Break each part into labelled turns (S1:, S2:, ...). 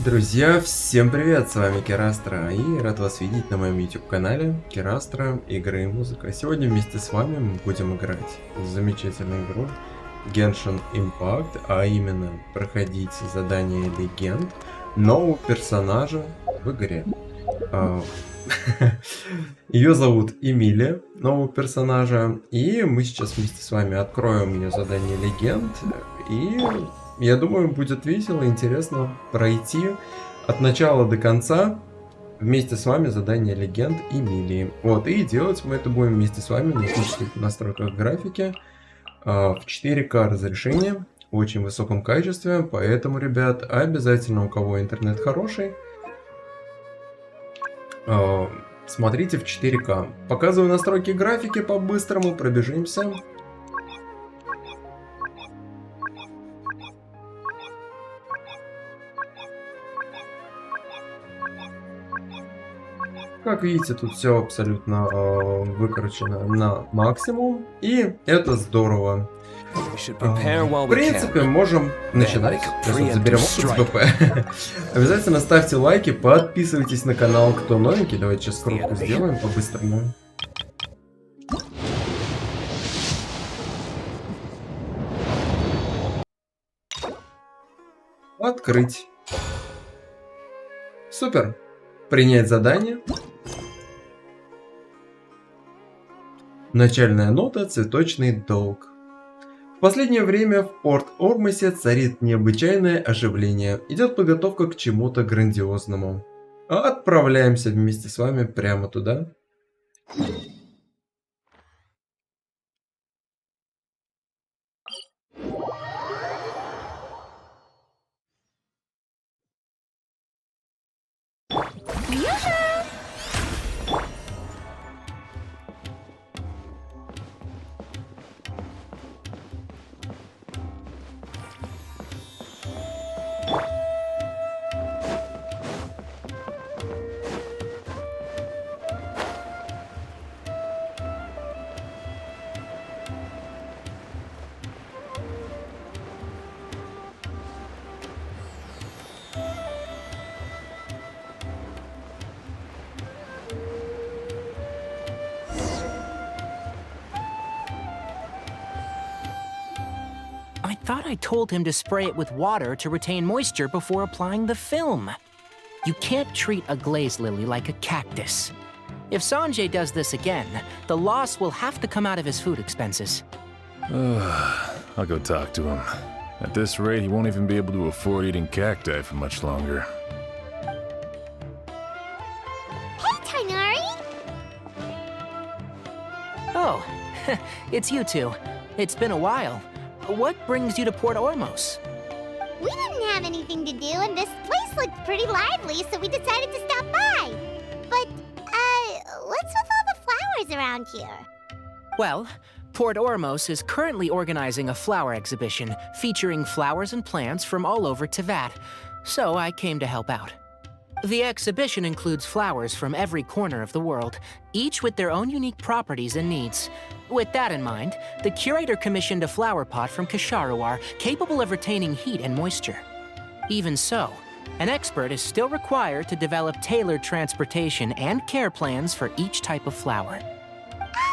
S1: Друзья, всем привет, с вами Керастра, и рад вас видеть на моем YouTube канале Керастра, игры и музыка. Сегодня вместе с вами мы будем играть в замечательную игру Genshin Impact, а именно проходить задание легенд нового персонажа в игре. Ее зовут Эмилия, нового персонажа, и мы сейчас вместе с вами откроем ее задание легенд, и я думаю, будет весело, интересно пройти от начала до конца вместе с вами задание легенд Эмилии. Вот, и делать мы это будем вместе с вами на технических настройках графики в 4К разрешении, в очень высоком качестве, поэтому, ребят, обязательно, у кого интернет хороший, смотрите в 4К. Показываю настройки графики по-быстрому, пробежимся. Как видите, тут все абсолютно выкручено на максимум, и это здорово. В принципе, можем начинать. Сейчас заберем опыт ВП. Обязательно ставьте лайки, подписывайтесь на канал, кто новенький. Давайте сейчас кнопку сделаем по-быстрому. Открыть. Супер. Принять задание. Начальная нота «Цветочный долг». В последнее время в Порт-Ормосе царит необычайное оживление. Идет подготовка к чему-то грандиозному. Отправляемся вместе с вами прямо туда.
S2: I thought I told him to spray it with water to retain moisture before applying the film. You can't treat a glazed lily like a cactus. If Sanjay does this again, the loss will have to come out of his food expenses.
S3: I'll go talk to him. At this rate, he won't even be able to afford eating cacti for much longer.
S4: Hey, Tighnari!
S2: Oh, it's you two. It's been a while. What brings you to Port Ormos?
S4: We didn't have anything to do, and this place looked pretty lively, so we decided to stop by. But, what's with all the flowers around here?
S2: Well, Port Ormos is currently organizing a flower exhibition featuring flowers and plants from all over Teyvat, so I came to help out. The exhibition includes flowers from every corner of the world, each with their own unique properties and needs. With that in mind, the curator commissioned a flower pot from Kasharuar capable of retaining heat and moisture. Even so, an expert is still required to develop tailored transportation and care plans for each type of flower.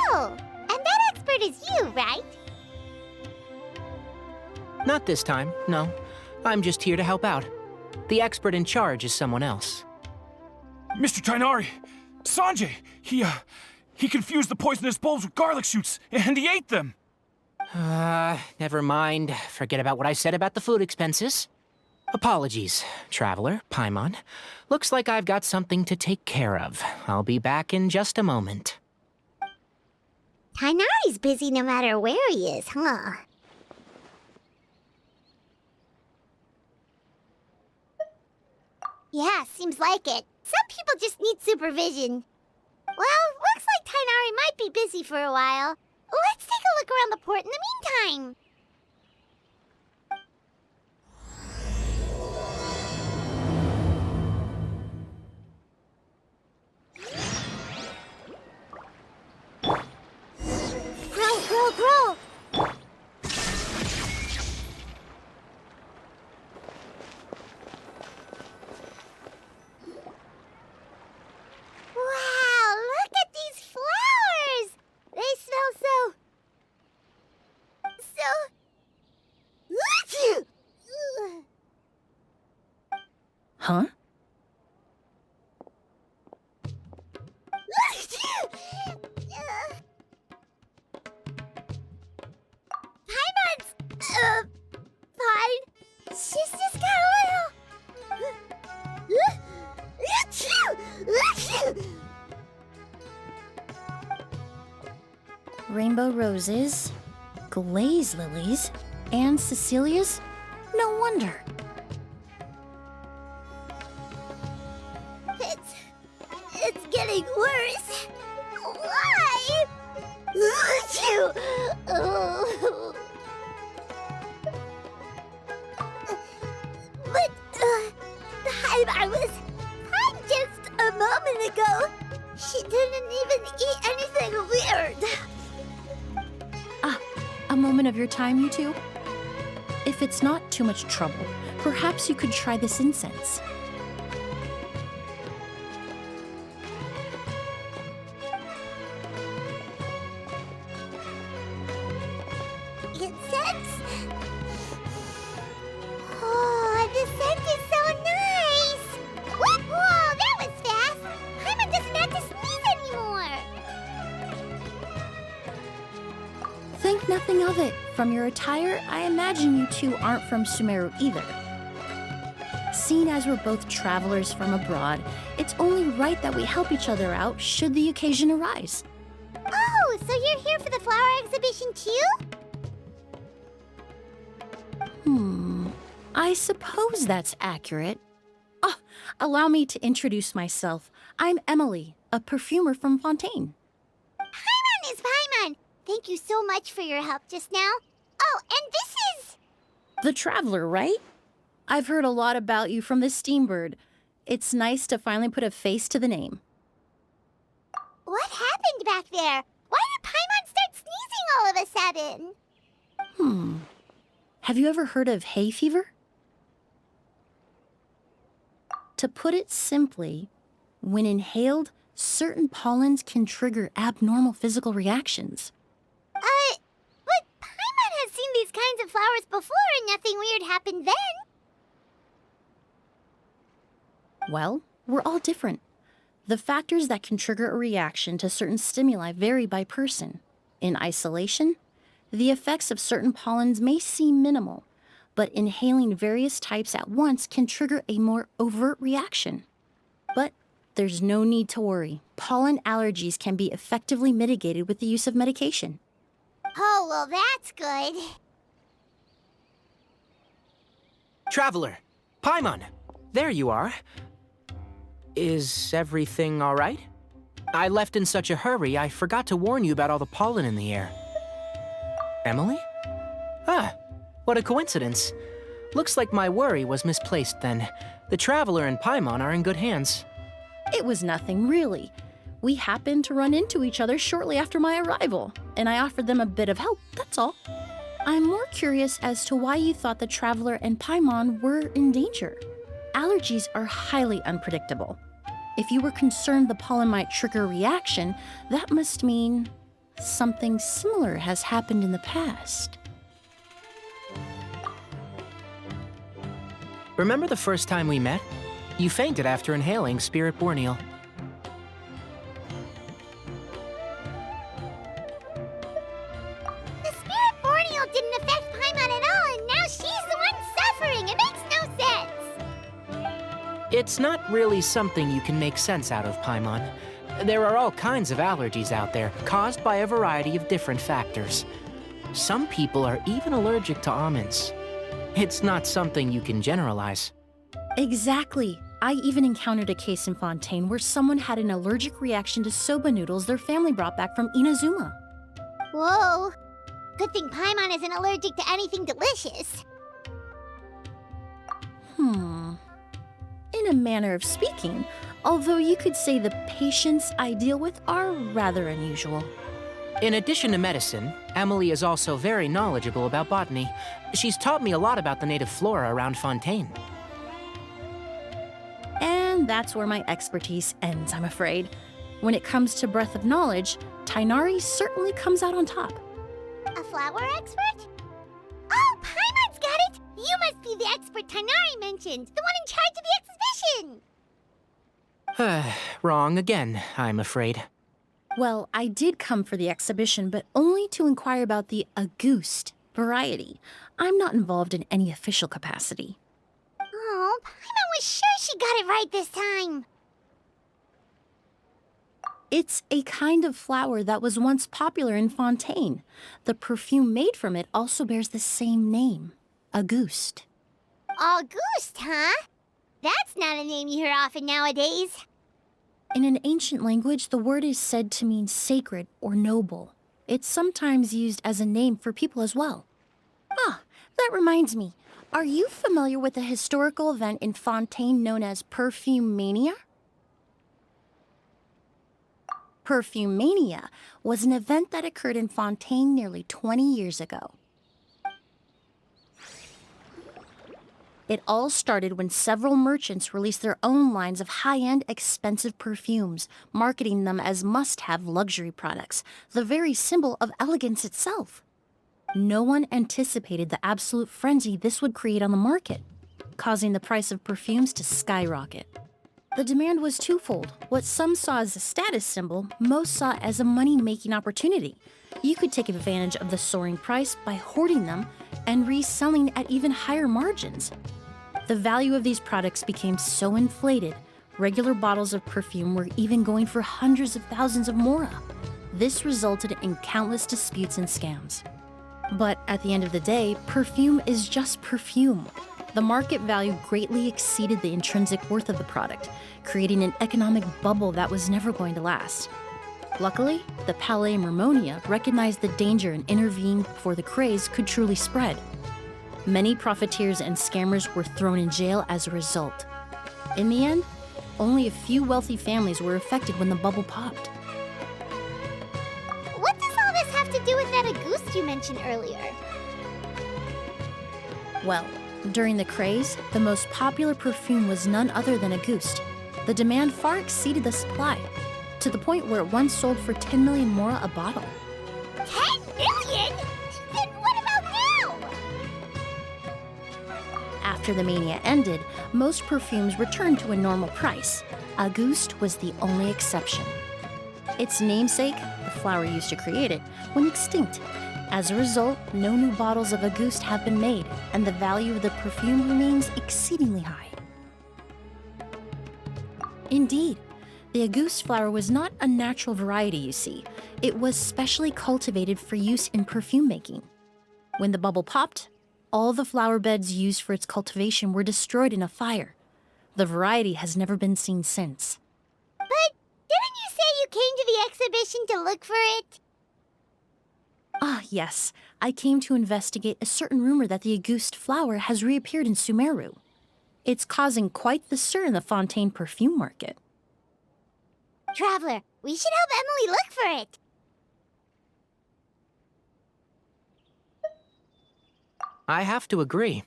S4: Oh, and that expert is you, right?
S2: Not this time, no. I'm just here to help out. The expert in charge is someone else.
S5: Mr. Tighnari! Sanjay! He confused the poisonous bulbs with garlic shoots, and he ate them!
S2: Never mind. Forget about what I said about the food expenses. Apologies, Traveler, Paimon. Looks like I've got something to take care of. I'll be back in just a moment.
S4: Tighnari's busy no matter where he is, huh? Yeah, seems like it. Some people just need supervision. Well, looks like Tighnari might be busy for a while. Let's take a look around the port in the meantime. Grow!
S6: Huh?
S4: Paimon's, fine. She's just got a little...
S6: Rainbow roses, glaze lilies, and Cecilia's? No wonder.
S4: It's getting worse. Why? Oh. But I was fine just a moment ago. She didn't even eat anything weird.
S6: A moment of your time, you two? If it's not too much trouble, perhaps you could try this incense.
S4: Incense? Oh, the scent is so nice! Whoa, that was fast! Paimon doesn't have to sneeze anymore!
S6: Think nothing of it. From your attire, I imagine you two aren't from Sumeru either. Seeing as we're both travelers from abroad, it's only right that we help each other out should the occasion arise.
S4: Oh, so you're here for the flower exhibition too?
S6: I suppose that's accurate. Allow me to introduce myself. I'm Emily, a perfumer from Fontейna.
S4: Paimon is Paimon! Thank you so much for your help just now. Oh, and this is...
S6: The Traveler, right? I've heard a lot about you from the Steambird. It's nice to finally put a face to the name.
S4: What happened back there? Why did Paimon start sneezing all of a sudden?
S6: Have you ever heard of hay fever? To put it simply, when inhaled, certain pollens can trigger abnormal physical reactions.
S4: But Paimon has seen these kinds of flowers before and nothing weird happened then.
S6: Well, we're all different. The factors that can trigger a reaction to certain stimuli vary by person. In isolation, the effects of certain pollens may seem minimal, but inhaling various types at once can trigger a more overt reaction. But there's no need to worry. Pollen allergies can be effectively mitigated with the use of medication.
S4: Oh, well, that's good.
S2: Traveler, Paimon, there you are. Is everything all right? I left in such a hurry, I forgot to warn you about all the pollen in the air. Emily? What a coincidence. Looks like my worry was misplaced then. The Traveler and Paimon are in good hands.
S6: It was nothing, really. We happened to run into each other shortly after my arrival, and I offered them a bit of help, that's all. I'm more curious as to why you thought the Traveler and Paimon were in danger. Allergies are highly unpredictable. If you were concerned the pollen might trigger a reaction, that must mean something similar has happened in the past.
S2: Remember the first time we met? You fainted after inhaling Spirit Borneal.
S4: The Spirit Borneal didn't affect Paimon at all, and now she's the one suffering. It makes no sense.
S2: It's not really something you can make sense out of, Paimon. There are all kinds of allergies out there, caused by a variety of different factors. Some people are even allergic to almonds. It's not something you can generalize.
S6: Exactly. I even encountered a case in Fontейna where someone had an allergic reaction to soba noodles their family brought back from Inazuma.
S4: Whoa. Good thing Paimon isn't allergic to anything delicious.
S6: In a manner of speaking, although you could say the patients I deal with are rather unusual.
S2: In addition to medicine, Emily is also very knowledgeable about botany. She's taught me a lot about the native flora around Fontейna.
S6: And that's where my expertise ends, I'm afraid. When it comes to breadth of knowledge, Tignaри certainly comes out on top.
S4: A flower expert? Oh, Paimon's got it! You must be the expert Tignaри mentioned, the one in charge of the exhibition! exhibition!
S2: Wrong again, I'm afraid.
S6: Well, I did come for the exhibition, but only to inquire about the Auguste variety. I'm not involved in any official capacity.
S4: Oh, Paimon was sure she got it right this time.
S6: It's a kind of flower that was once popular in Fontaine. The perfume made from it also bears the same name, Auguste.
S4: Auguste, huh? That's not a name you hear often nowadays.
S6: In an ancient language, the word is said to mean sacred or noble. It's sometimes used as a name for people as well. Ah, that reminds me. Are you familiar with a historical event in Fontaine known as Perfumania? Perfumania was an event that occurred in Fontaine nearly 20 years ago. It all started when several merchants released their own lines of high-end, expensive perfumes, marketing them as must-have luxury products, the very symbol of elegance itself. No one anticipated the absolute frenzy this would create on the market, causing the price of perfumes to skyrocket. The demand was twofold. What some saw as a status symbol, most saw as a money-making opportunity. You could take advantage of the soaring price by hoarding them and reselling at even higher margins. The value of these products became so inflated, regular bottles of perfume were even going for hundreds of thousands of mora. This resulted in countless disputes and scams. But at the end of the day, perfume is just perfume. The market value greatly exceeded the intrinsic worth of the product, creating an economic bubble that was never going to last. Luckily, the Palais Mermonia recognized the danger and intervened before the craze could truly spread. Many profiteers and scammers were thrown in jail as a result. In the end, only a few wealthy families were affected when the bubble popped.
S4: What does all this have to do with that Auguste you mentioned earlier?
S6: Well, during the craze, the most popular perfume was none other than Auguste. The demand far exceeded the supply, to the point where it once sold for 10 million mora a bottle.
S4: 10 million? Then what about now?
S6: After the mania ended, most perfumes returned to a normal price. Auguste was the only exception. Its namesake, the flower used to create it, went extinct. As a result, no new bottles of Auguste have been made, and the value of the perfume remains exceedingly high. Indeed, the Auguste flower was not a natural variety, you see. It was specially cultivated for use in perfume making. When the bubble popped, all the flower beds used for its cultivation were destroyed in a fire. The variety has never been seen since.
S4: But didn't you say you came to the exhibition to look for it?
S6: Ah, yes. I came to investigate a certain rumor that the Auguste flower has reappeared in Sumeru. It's causing quite the stir in the Fontaine perfume market.
S4: Traveler, we should help Emily look for it.
S2: I have to agree.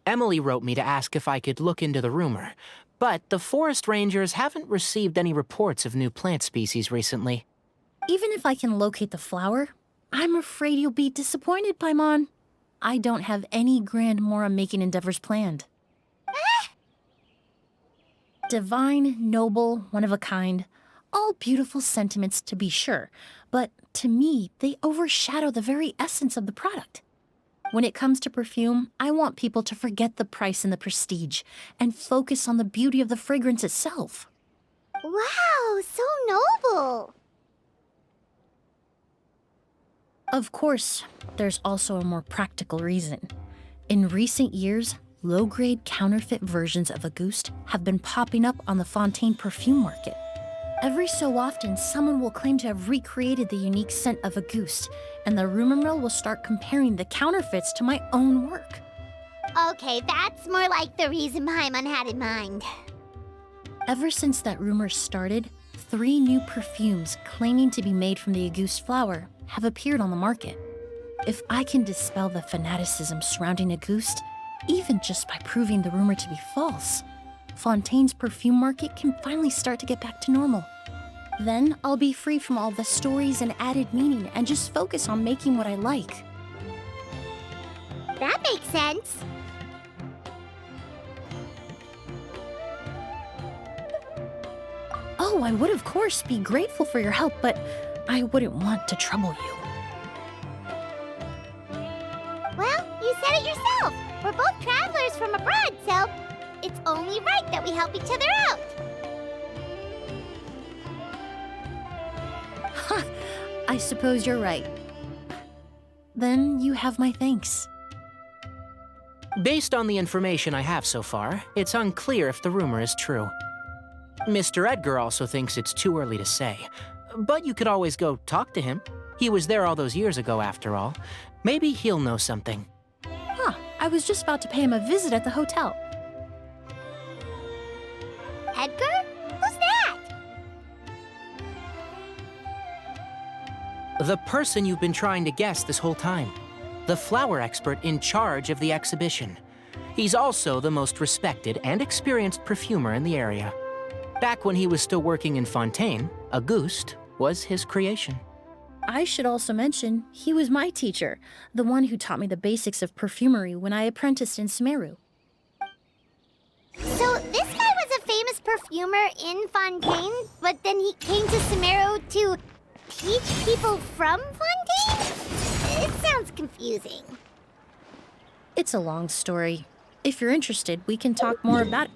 S2: Emily wrote me to ask if I could look into the rumor, but the forest rangers haven't received any reports of new plant species recently.
S6: Even if I can locate the flower, I'm afraid you'll be disappointed, Paimon. I don't have any grand mora-making endeavors planned. Divine, noble, one of a kind. All beautiful sentiments to be sure, but to me, they overshadow the very essence of the product. When it comes to perfume, I want people to forget the price and the prestige and focus on the beauty of the fragrance itself.
S4: Wow, so noble.
S6: Of course, there's also a more practical reason. In recent years, low-grade counterfeit versions of Auguste have been popping up on the Fontaine perfume market. Every so often, someone will claim to have recreated the unique scent of Auguste, and the rumor mill will start comparing the counterfeits to my own work.
S4: Okay, that's more like the reason Paimon had in mind.
S6: Ever since that rumor started, 3 new perfumes claiming to be made from the Auguste flower have appeared on the market. If I can dispel the fanaticism surrounding Auguste, even just by proving the rumor to be false, Fontaine's perfume market can finally start to get back to normal. Then I'll be free from all the stories and added meaning and just focus on making what I like.
S4: That makes sense.
S6: Oh, I would of course be grateful for your help, but I wouldn't want to trouble you.
S4: Well, you said it yourself. We're both travelers from abroad, so it's only right that we help each other out.
S6: Ha! I suppose you're right. Then you have my thanks.
S2: Based on the information I have so far, it's unclear if the rumor is true. Mr. Edgar also thinks it's too early to say, but you could always go talk to him. He was there all those years ago, after all. Maybe he'll know something.
S6: Huh, I was just about to pay him a visit at the hotel.
S4: Edgar? Who's that?
S2: The person you've been trying to guess this whole time. The flower expert in charge of the exhibition. He's also the most respected and experienced perfumer in the area. Back when he was still working in Fontейna, Auguste was his creation.
S6: I should also mention, he was my teacher, the one who taught me the basics of perfumery when I apprenticed in Sumeru.
S4: So this guy was a famous perfumer in Fontейna, but then he came to Sumeru to teach people from Fontейna? It sounds confusing.
S6: It's a long story. If you're interested, we can talk more about it.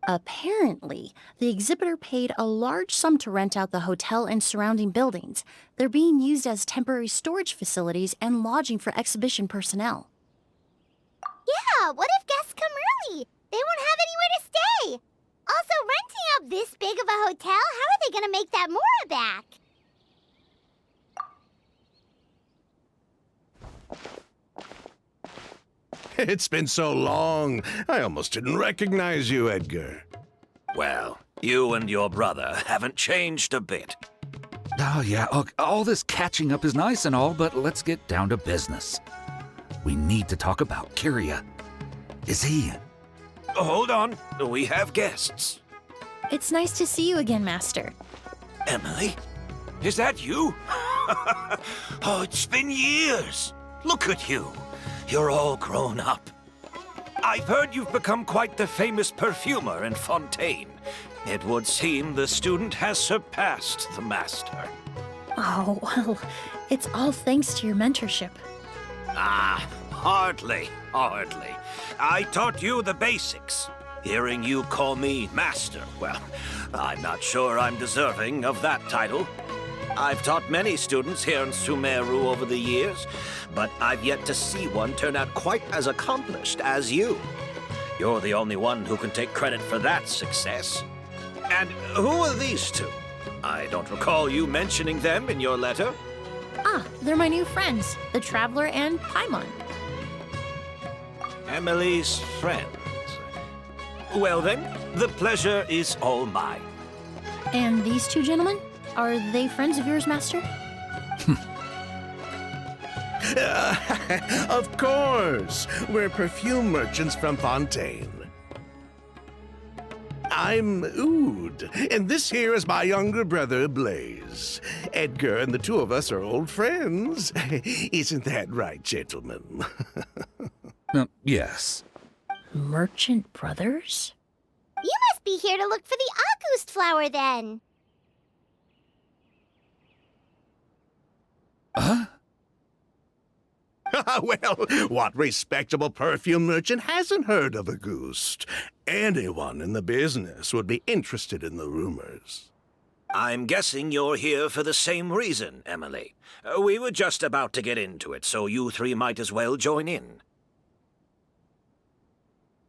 S6: Apparently, the exhibitor paid a large sum to rent out the hotel and surrounding buildings. They're being used as temporary storage facilities and lodging for exhibition personnel.
S4: Yeah, what if guests come early? They won't have anywhere to stay. Also, renting out this big of a hotel, how are they gonna make that more back?
S7: It's been so long, I almost didn't recognize you, Edgar.
S8: Well, you and your brother haven't changed a bit.
S9: Oh, yeah, look, all this catching up is nice and all, but let's get down to business. We need to talk about Kyria. Is he...
S8: Hold on, we have guests.
S6: It's nice to see you again, Master.
S8: Emily? Is that you? Oh, it's been years. Look at you. You're all grown up. I've heard you've become quite the famous perfumer in Fontейna. It would seem the student has surpassed the master.
S6: Oh, well, it's all thanks to your mentorship.
S8: Ah, hardly. I taught you the basics. Hearing you call me master, well, I'm not sure I'm deserving of that title. I've taught many students here in Sumeru over the years, but I've yet to see one turn out quite as accomplished as you. You're the only one who can take credit for that success. And who are these two? I don't recall you mentioning them in your letter.
S6: Ah, they're my new friends, the Traveler and Paimon.
S8: Emily's friends. Well then, the pleasure is all mine.
S6: And these two gentlemen? Are they friends of yours, Master?
S7: Of course! We're perfume merchants from Fontейna. I'm Oud, and this here is my younger brother, Blaze. Edgar and the two of us are old friends. Isn't that right, gentlemen?
S9: Yes.
S6: Merchant brothers?
S4: You must be here to look for the August flower, then.
S9: Huh?
S7: Well, what respectable perfume merchant hasn't heard of Auguste? Anyone in the business would be interested in the rumors.
S8: I'm guessing you're here for the same reason, Emily. We were just about to get into it, so you three might as well join in.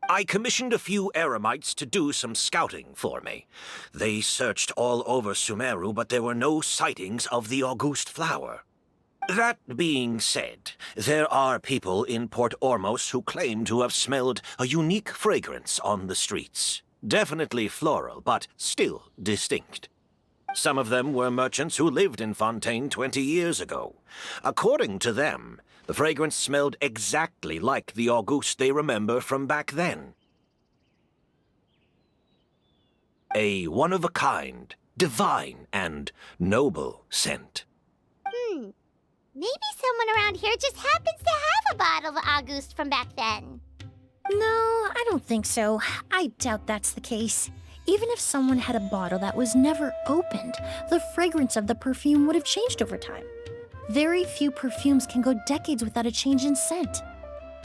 S8: I commissioned a few eremites to do some scouting for me. They searched all over Sumeru, but there were no sightings of the Auguste flower. That being said, there are people in Port Ormos who claim to have smelled a unique fragrance on the streets. Definitely floral, but still distinct. Some of them were merchants who lived in Fontaine 20 years ago. According to them, the fragrance smelled exactly like the Auguste they remember from back then. A one-of-a-kind, divine, and noble scent.
S4: Maybe someone around here just happens to have a bottle of Auguste from back then.
S6: No, I don't think so. I doubt that's the case. Even if someone had a bottle that was never opened, the fragrance of the perfume would have changed over time. Very few perfumes can go decades without a change in scent.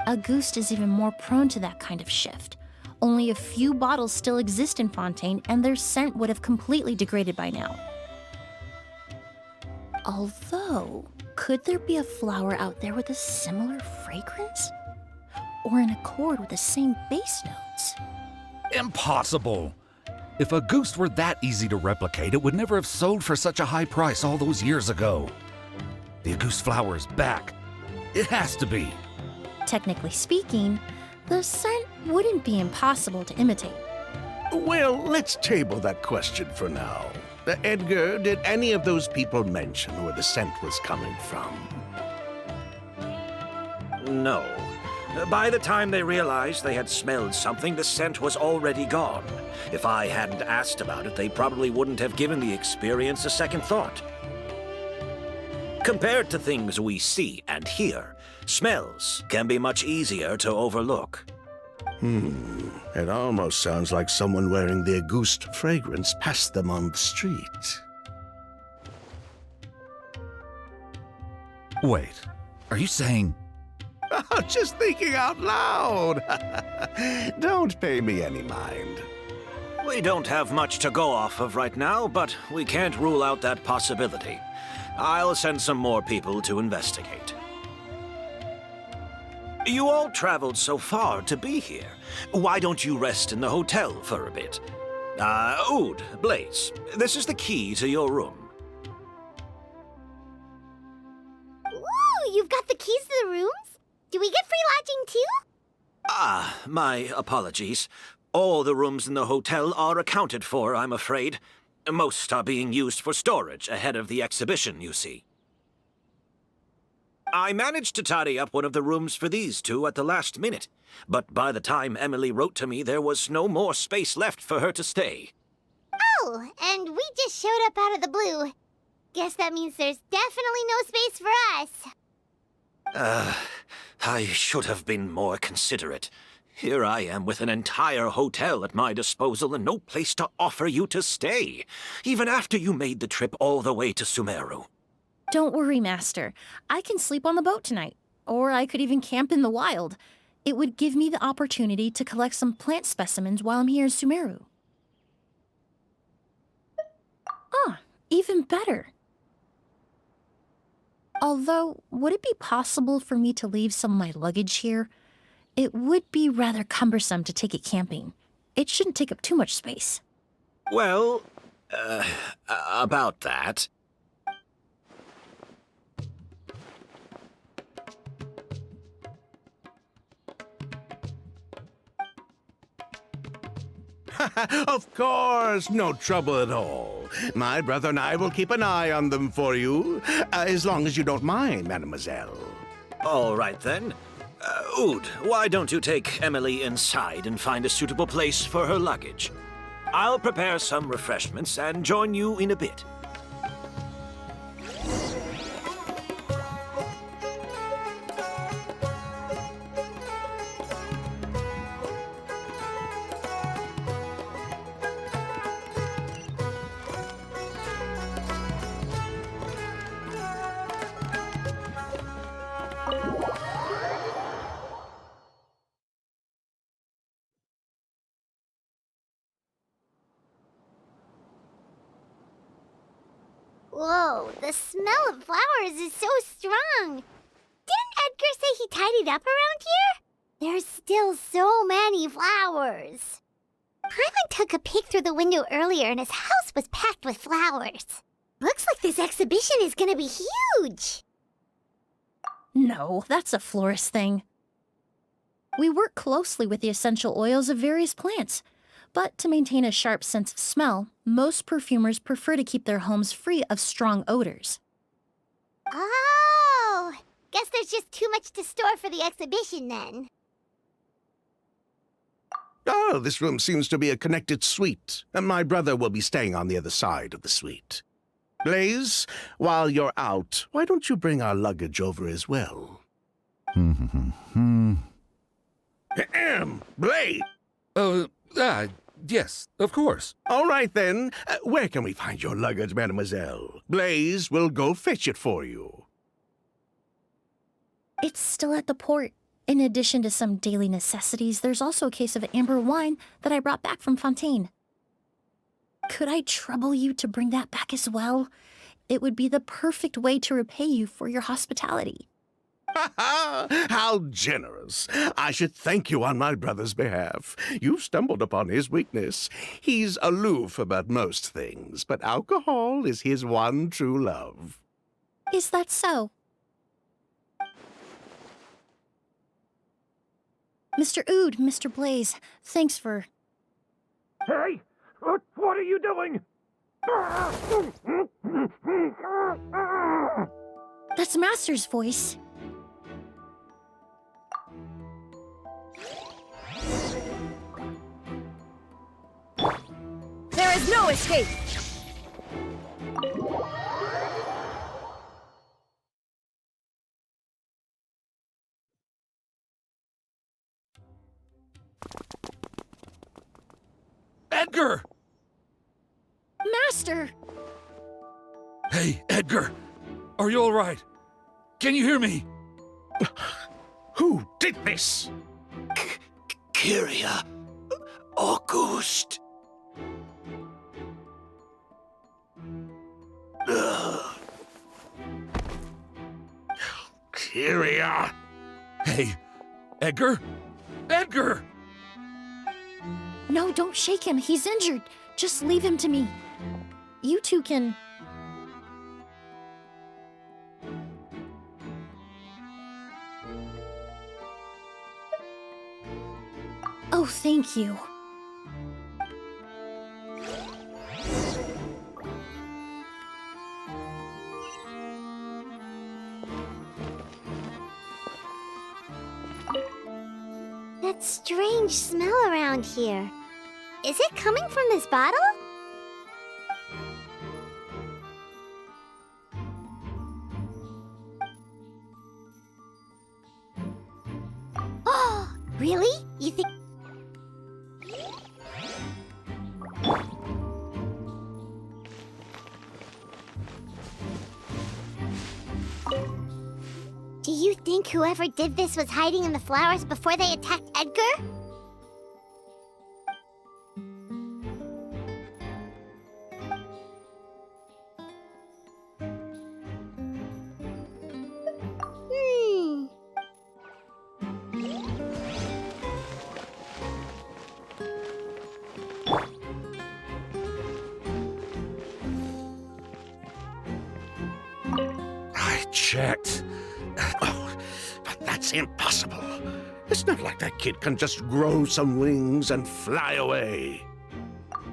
S6: Auguste is even more prone to that kind of shift. Only a few bottles still exist in Fontaine, and their scent would have completely degraded by now. Although, could there be a flower out there with a similar fragrance? Or in accord with the same base notes?
S9: Impossible! If Auguste were that easy to replicate, it would never have sold for such a high price all those years ago. The Auguste flower is back. It has to be.
S6: Technically speaking, the scent wouldn't be impossible to imitate.
S7: Well, let's table that question for now. Edgar, did any of those people mention where the scent was coming from?
S8: No. By the time they realized they had smelled something, the scent was already gone. If I hadn't asked about it, they probably wouldn't have given the experience a second thought. Compared to things we see and hear, smells can be much easier to overlook.
S7: It almost sounds like someone wearing the Auguste fragrance passed them on the street.
S9: Wait, are you saying...
S7: Just thinking out loud. Don't pay me any mind.
S8: We don't have much to go off of right now, but we can't rule out that possibility. I'll send some more people to investigate. You all traveled so far to be here. Why don't you rest in the hotel for a bit? Oud, Blaze, this is the key to your room.
S4: Ooh, you've got the keys to the rooms? Do we get free lodging too?
S8: My apologies. All the rooms in the hotel are accounted for, I'm afraid. Most are being used for storage ahead of the exhibition, you see. I managed to tidy up one of the rooms for these two at the last minute, but by the time Emily wrote to me, there was no more space left for her to stay.
S4: Oh, and we just showed up out of the blue. Guess that means there's definitely no space for us.
S8: I should have been more considerate. Here I am with an entire hotel at my disposal and no place to offer you to stay, even after you made the trip all the way to Sumeru.
S6: Don't worry, Master. I can sleep on the boat tonight. Or I could even camp in the wild. It would give me the opportunity to collect some plant specimens while I'm here in Sumeru. Even better. Although, would it be possible for me to leave some of my luggage here? It would be rather cumbersome to take it camping. It shouldn't take up too much space.
S8: Well, about that...
S7: Of course, no trouble at all. My brother and I will keep an eye on them for you, as long as you don't mind, mademoiselle.
S8: All right, then. Oud, why don't you take Emily inside and find a suitable place for her luggage? I'll prepare some refreshments and join you in a bit.
S4: Whoa, the smell of flowers is so strong. Didn't Edgar say he tidied up around here? There's still so many flowers. Paimon took a peek through the window earlier and his house was packed with flowers. Looks like this exhibition is gonna be huge.
S6: No, that's a florist thing. We work closely with the essential oils of various plants, But to maintain a sharp sense of smell, most perfumers prefer to keep their homes free of strong odors.
S4: Oh, guess there's just too much to store for the exhibition then.
S7: Oh, this room seems to be a connected suite, and my brother will be staying on the other side of the suite. Blaze, while you're out, why don't you bring our luggage over as well? Blaze!
S9: Yes, of course.
S7: All right, then. Where can we find your luggage, mademoiselle? Blaze will go fetch it for you.
S6: It's still at the port. In addition to some daily necessities, there's also a case of amber wine that I brought back from Fontейna. Could I trouble you to bring that back as well? It would be the perfect way to repay you for your hospitality.
S7: How generous. I should thank you on my brother's behalf. You've stumbled upon his weakness. He's aloof about most things, but alcohol is his one true love.
S6: Is that so? Mr. Ood, Mr. Blaze, thanks for...
S5: Hey! What are you doing?
S6: That's Master's voice.
S10: There is no escape!
S9: Edgar!
S6: Master!
S9: Hey, Edgar! Are you all right? Can you hear me?
S7: Who did this?
S8: Kyria. August.
S7: Kyria.
S9: Hey, Edgar? Edgar!
S6: No, don't shake him. He's injured. Just leave him to me. You two can... Oh, thank you.
S4: That strange smell around here. Is it coming from this bottle? Oh, really? You think... Do you think whoever did this was hiding in the flowers before they attacked Edgar?
S7: I checked. Oh, but that's impossible. It's not like that kid can just grow some wings and fly away.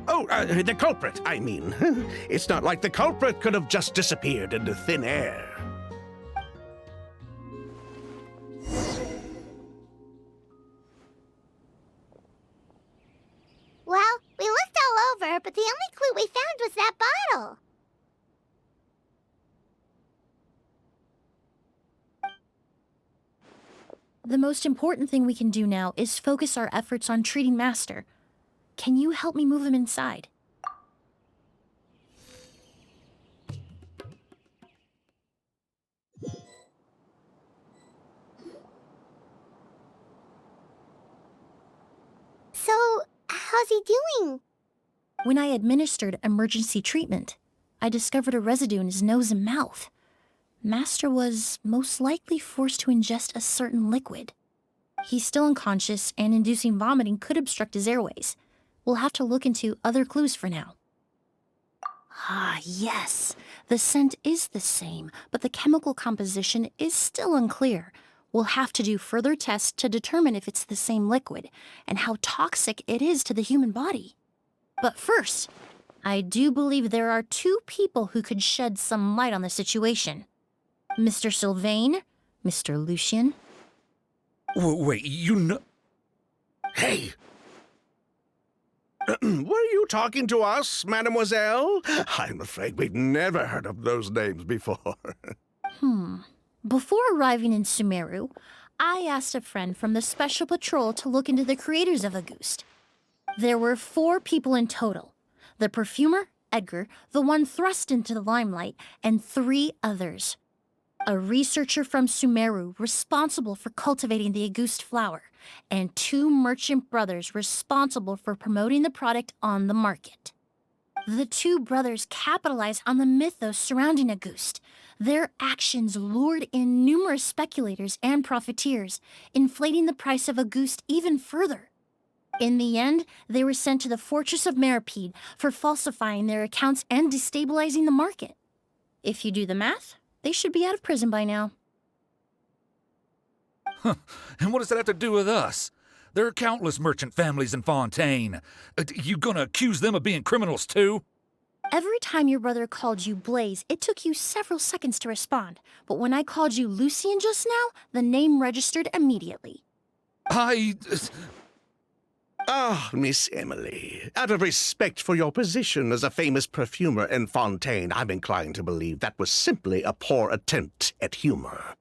S7: Oh, the culprit, I mean. It's not like the culprit could have just disappeared into thin air.
S4: Well, we looked all over, but the only clue we found was that bottle.
S6: The most important thing we can do now is focus our efforts on treating Master. Can you help me move him inside?
S4: So, how's he doing?
S6: When I administered emergency treatment, I discovered a residue in his nose and mouth. Master was most likely forced to ingest a certain liquid. He's still unconscious, and inducing vomiting could obstruct his airways. We'll have to look into other clues for now. Ah, yes. The scent is the same, but the chemical composition is still unclear. We'll have to do further tests to determine if it's the same liquid and how toxic it is to the human body. But first, I do believe there are 2 people who could shed some light on the situation. Mr. Sylvain, Mr. Lucien.
S9: Wait, you know...
S7: Hey! Were you talking to us, mademoiselle? I'm afraid we've never heard of those names before.
S6: Before arriving in Sumeru, I asked a friend from the Special Patrol to look into the creators of Auguste. There were 4 people in total. The perfumer, Edgar, the one thrust into the limelight, and 3 others. A researcher from Sumeru responsible for cultivating the Auguste flower, and 2 merchant brothers responsible for promoting the product on the market. The 2 brothers capitalized on the mythos surrounding Auguste. Their actions lured in numerous speculators and profiteers, inflating the price of Auguste even further. In the end, they were sent to the Fortress of Meripede for falsifying their accounts and destabilizing the market. If you do the math, they should be out of prison by now.
S9: And what does that have to do with us? There are countless merchant families in Fontaine. You gonna accuse them of being criminals too?
S6: Every time your brother called you Blaze, it took you several seconds to respond. But when I called you Lucien just now, the name registered immediately.
S7: Miss Emily, out of respect for your position as a famous perfumer in Fontaine, I'm inclined to believe that was simply a poor attempt at humor.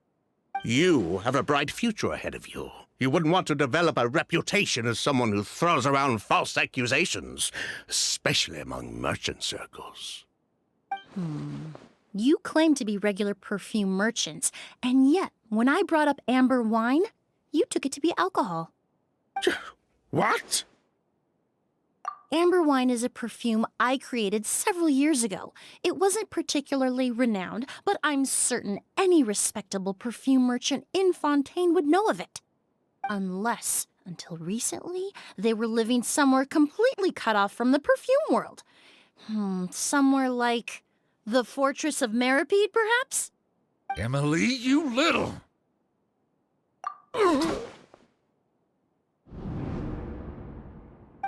S7: You have a bright future ahead of you. You wouldn't want to develop a reputation as someone who throws around false accusations, especially among merchant circles.
S6: You claim to be regular perfume merchants, and yet, when I brought up amber wine, you took it to be alcohol.
S7: What?
S6: Amber wine is a perfume I created several years ago. It wasn't particularly renowned, but I'm certain any respectable perfume merchant in Fontaine would know of it. Unless, until recently, they were living somewhere completely cut off from the perfume world. Somewhere like the Fortress of Meripede, perhaps?
S9: Emily, you little...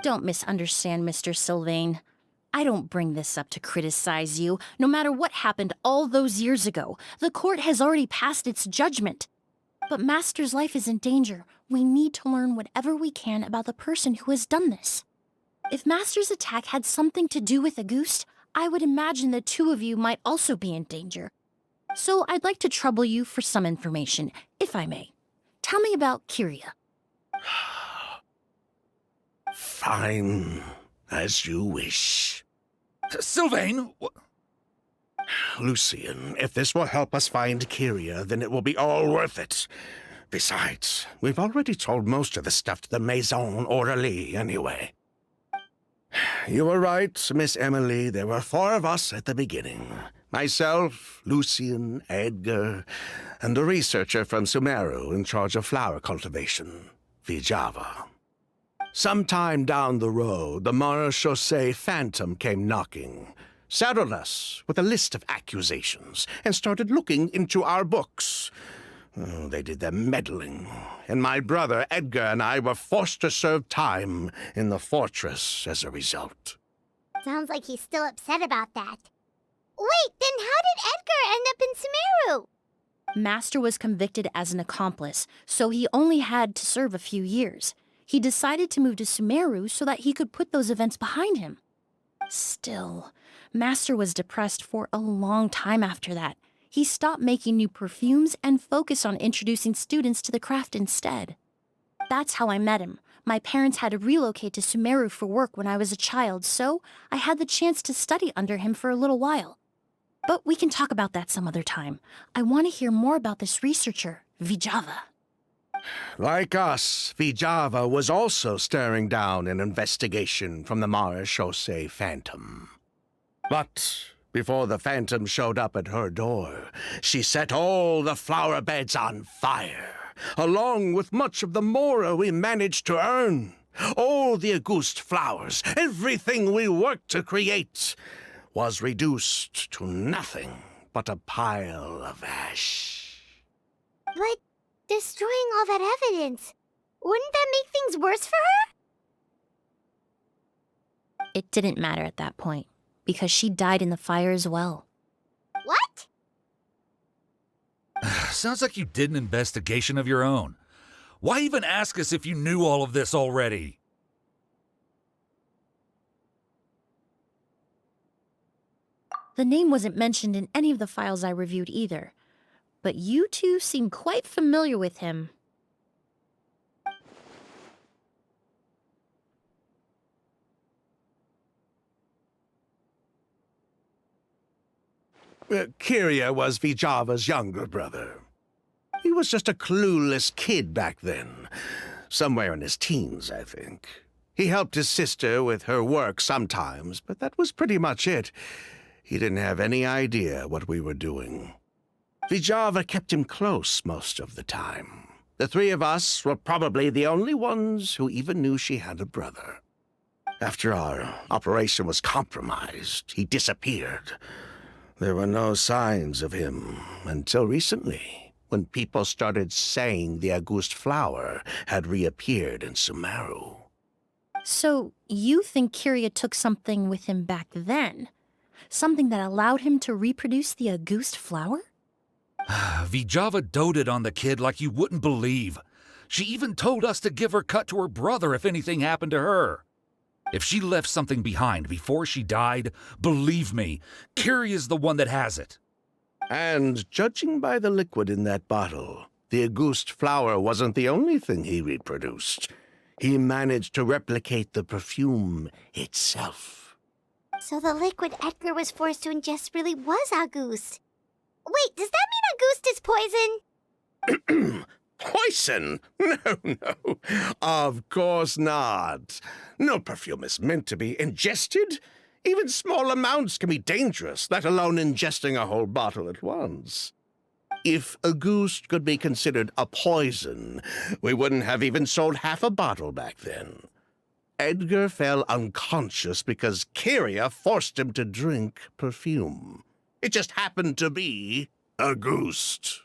S6: Don't misunderstand, Mr. Sylvain. I don't bring this up to criticize you. No matter what happened all those years ago, the court has already passed its judgment. But Master's life is in danger. We need to learn whatever we can about the person who has done this. If Master's attack had something to do with Auguste, I would imagine the 2 of you might also be in danger. So I'd like to trouble you for some information, if I may. Tell me about Kyria.
S7: Fine, as you wish.
S9: Sylvain!
S7: Lucien, if this will help us find Kyria, then it will be all worth it. Besides, we've already told most of the stuff to the Maison Orderly anyway. You were right, Miss Emily. There were 4 of us at the beginning. Myself, Lucien, Edgar, and the researcher from Sumeru in charge of flower cultivation, Vijava. Sometime down the road, the Marechaussee Phantom came knocking, saddled us with a list of accusations, and started looking into our books. They did their meddling, and my brother Edgar and I were forced to serve time in the fortress as a result.
S4: Sounds like he's still upset about that. Wait, then how did Edgar end up in Sumeru?
S6: Master was convicted as an accomplice, so he only had to serve a few years. He decided to move to Sumeru so that he could put those events behind him. Still, Master was depressed for a long time after that. He stopped making new perfumes and focused on introducing students to the craft instead. That's how I met him. My parents had to relocate to Sumeru for work when I was a child, so I had the chance to study under him for a little while. But we can talk about that some other time. I want to hear more about this researcher, Vijava.
S7: Like us, Vijava was also staring down an investigation from the Marechaussee Phantom. But before the Phantom showed up at her door, she set all the flower beds on fire, along with much of the mora we managed to earn. All the Auguste flowers, everything we worked to create, was reduced to nothing but a pile of ash.
S4: But Destroying all that evidence. Wouldn't that make things worse for her?
S6: It didn't matter at that point, because she died in the fire as well.
S4: What?
S9: Sounds like you did an investigation of your own. Why even ask us if you knew all of this already?
S6: The name wasn't mentioned in any of the files I reviewed either, but you two seem quite familiar with him.
S7: Kyria was Vijava's younger brother. He was just a clueless kid back then. Somewhere in his teens, I think. He helped his sister with her work sometimes, but that was pretty much it. He didn't have any idea what we were doing. Vijava kept him close most of the time. The three of us were probably the only ones who even knew she had a brother. After our operation was compromised, he disappeared. There were no signs of him until recently, when people started saying the Auguste flower had reappeared in Sumeru.
S6: So, you think Kyria took something with him back then? Something that allowed him to reproduce the Auguste flower?
S9: Vijava doted on the kid like you wouldn't believe. She even told us to give her cut to her brother if anything happened to her. If she left something behind before she died, believe me, Kyria's the one that has it.
S7: And judging by the liquid in that bottle, the Auguste flower wasn't the only thing he reproduced. He managed to replicate the perfume itself.
S4: So the liquid Edgar was forced to ingest really was Auguste. Wait, does that mean Auguste is poison?
S7: Poison? No. Of course not. No perfume is meant to be ingested. Even small amounts can be dangerous, let alone ingesting a whole bottle at once. If Auguste could be considered a poison, we wouldn't have even sold half a bottle back then. Edgar fell unconscious because Kyria forced him to drink perfume. It just happened to be Auguste.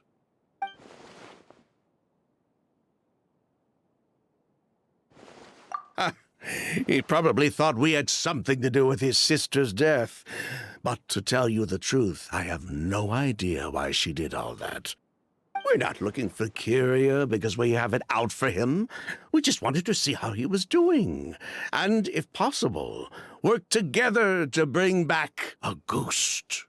S7: He probably thought we had something to do with his sister's death. But to tell you the truth, I have no idea why she did all that. We're not looking for Kyria because we have it out for him. We just wanted to see how he was doing. And, if possible, work together to bring back Auguste.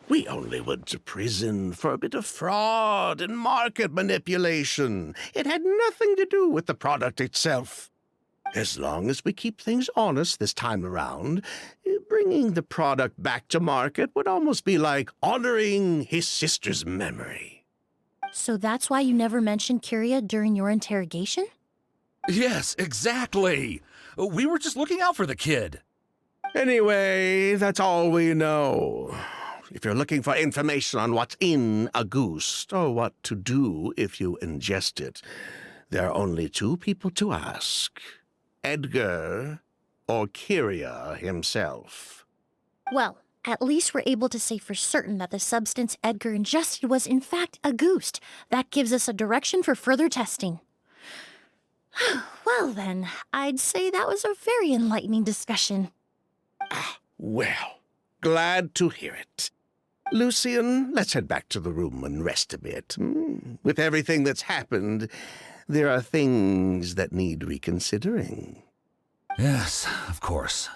S7: We only went to prison for a bit of fraud and market manipulation. It had nothing to do with the product itself. As long as we keep things honest this time around, bringing the product back to market would almost be like honoring his sister's memory.
S6: So that's why you never mentioned Kyria during your interrogation?
S9: Yes, exactly. We were just looking out for the kid.
S7: Anyway, that's all we know. If you're looking for information on what's in Auguste, or what to do if you ingest it, there are only two people to ask. Edgar or Kyria himself.
S6: Well, at least we're able to say for certain that the substance Edgar ingested was in fact Auguste. That gives us a direction for further testing. Well then, I'd say that was a very enlightening discussion.
S7: Well, glad to hear it. Lucian, let's head back to the room and rest a bit. With everything that's happened, there are things that need reconsidering.
S9: Yes, of course.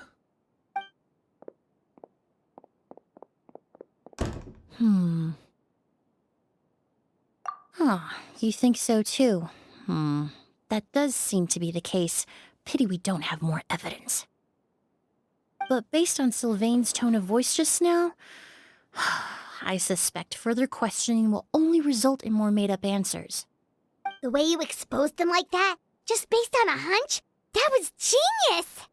S6: You think so too? That does seem to be the case. Pity we don't have more evidence. But based on Sylvain's tone of voice just now, I suspect further questioning will only result in more made-up answers.
S4: The way you exposed them like that, just based on a hunch, that was genius!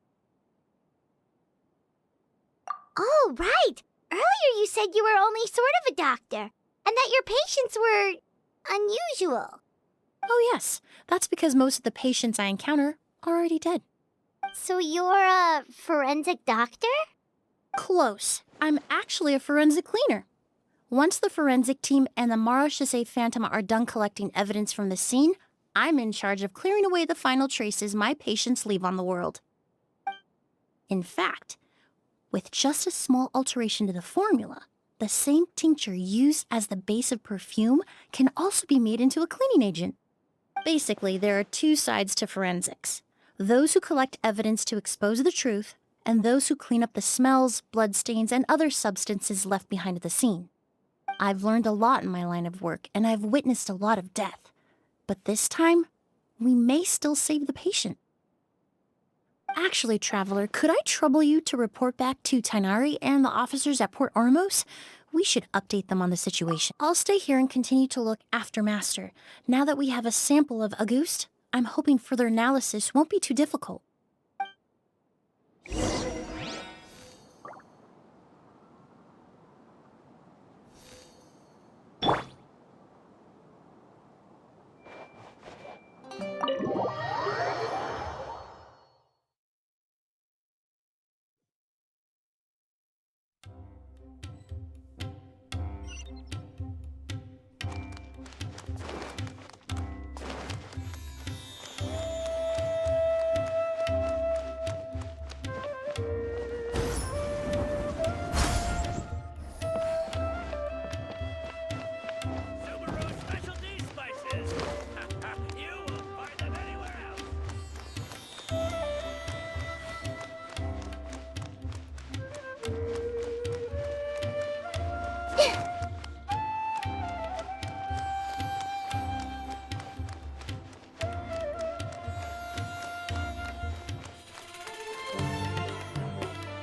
S4: Oh, right! Earlier you said you were only sort of a doctor, and that your patients were unusual.
S6: Oh yes, that's because most of the patients I encounter are already dead.
S4: So you're a forensic doctor?
S6: Close. I'm actually a forensic cleaner. Once the forensic team and the Marechaussee Phantom are done collecting evidence from the scene, I'm in charge of clearing away the final traces my patients leave on the world. In fact, with just a small alteration to the formula, the same tincture used as the base of perfume can also be made into a cleaning agent. Basically, there are two sides to forensics: those who collect evidence to expose the truth, and those who clean up the smells, bloodstains, and other substances left behind at the scene. I've learned a lot in my line of work, and I've witnessed a lot of death. But this time, we may still save the patient. Actually, Traveler, could I trouble you to report back to Tynari and the officers at Port Ormos? We should update them on the situation. I'll stay here and continue to look after Master. Now that we have a sample of Auguste, I'm hoping further analysis won't be too difficult.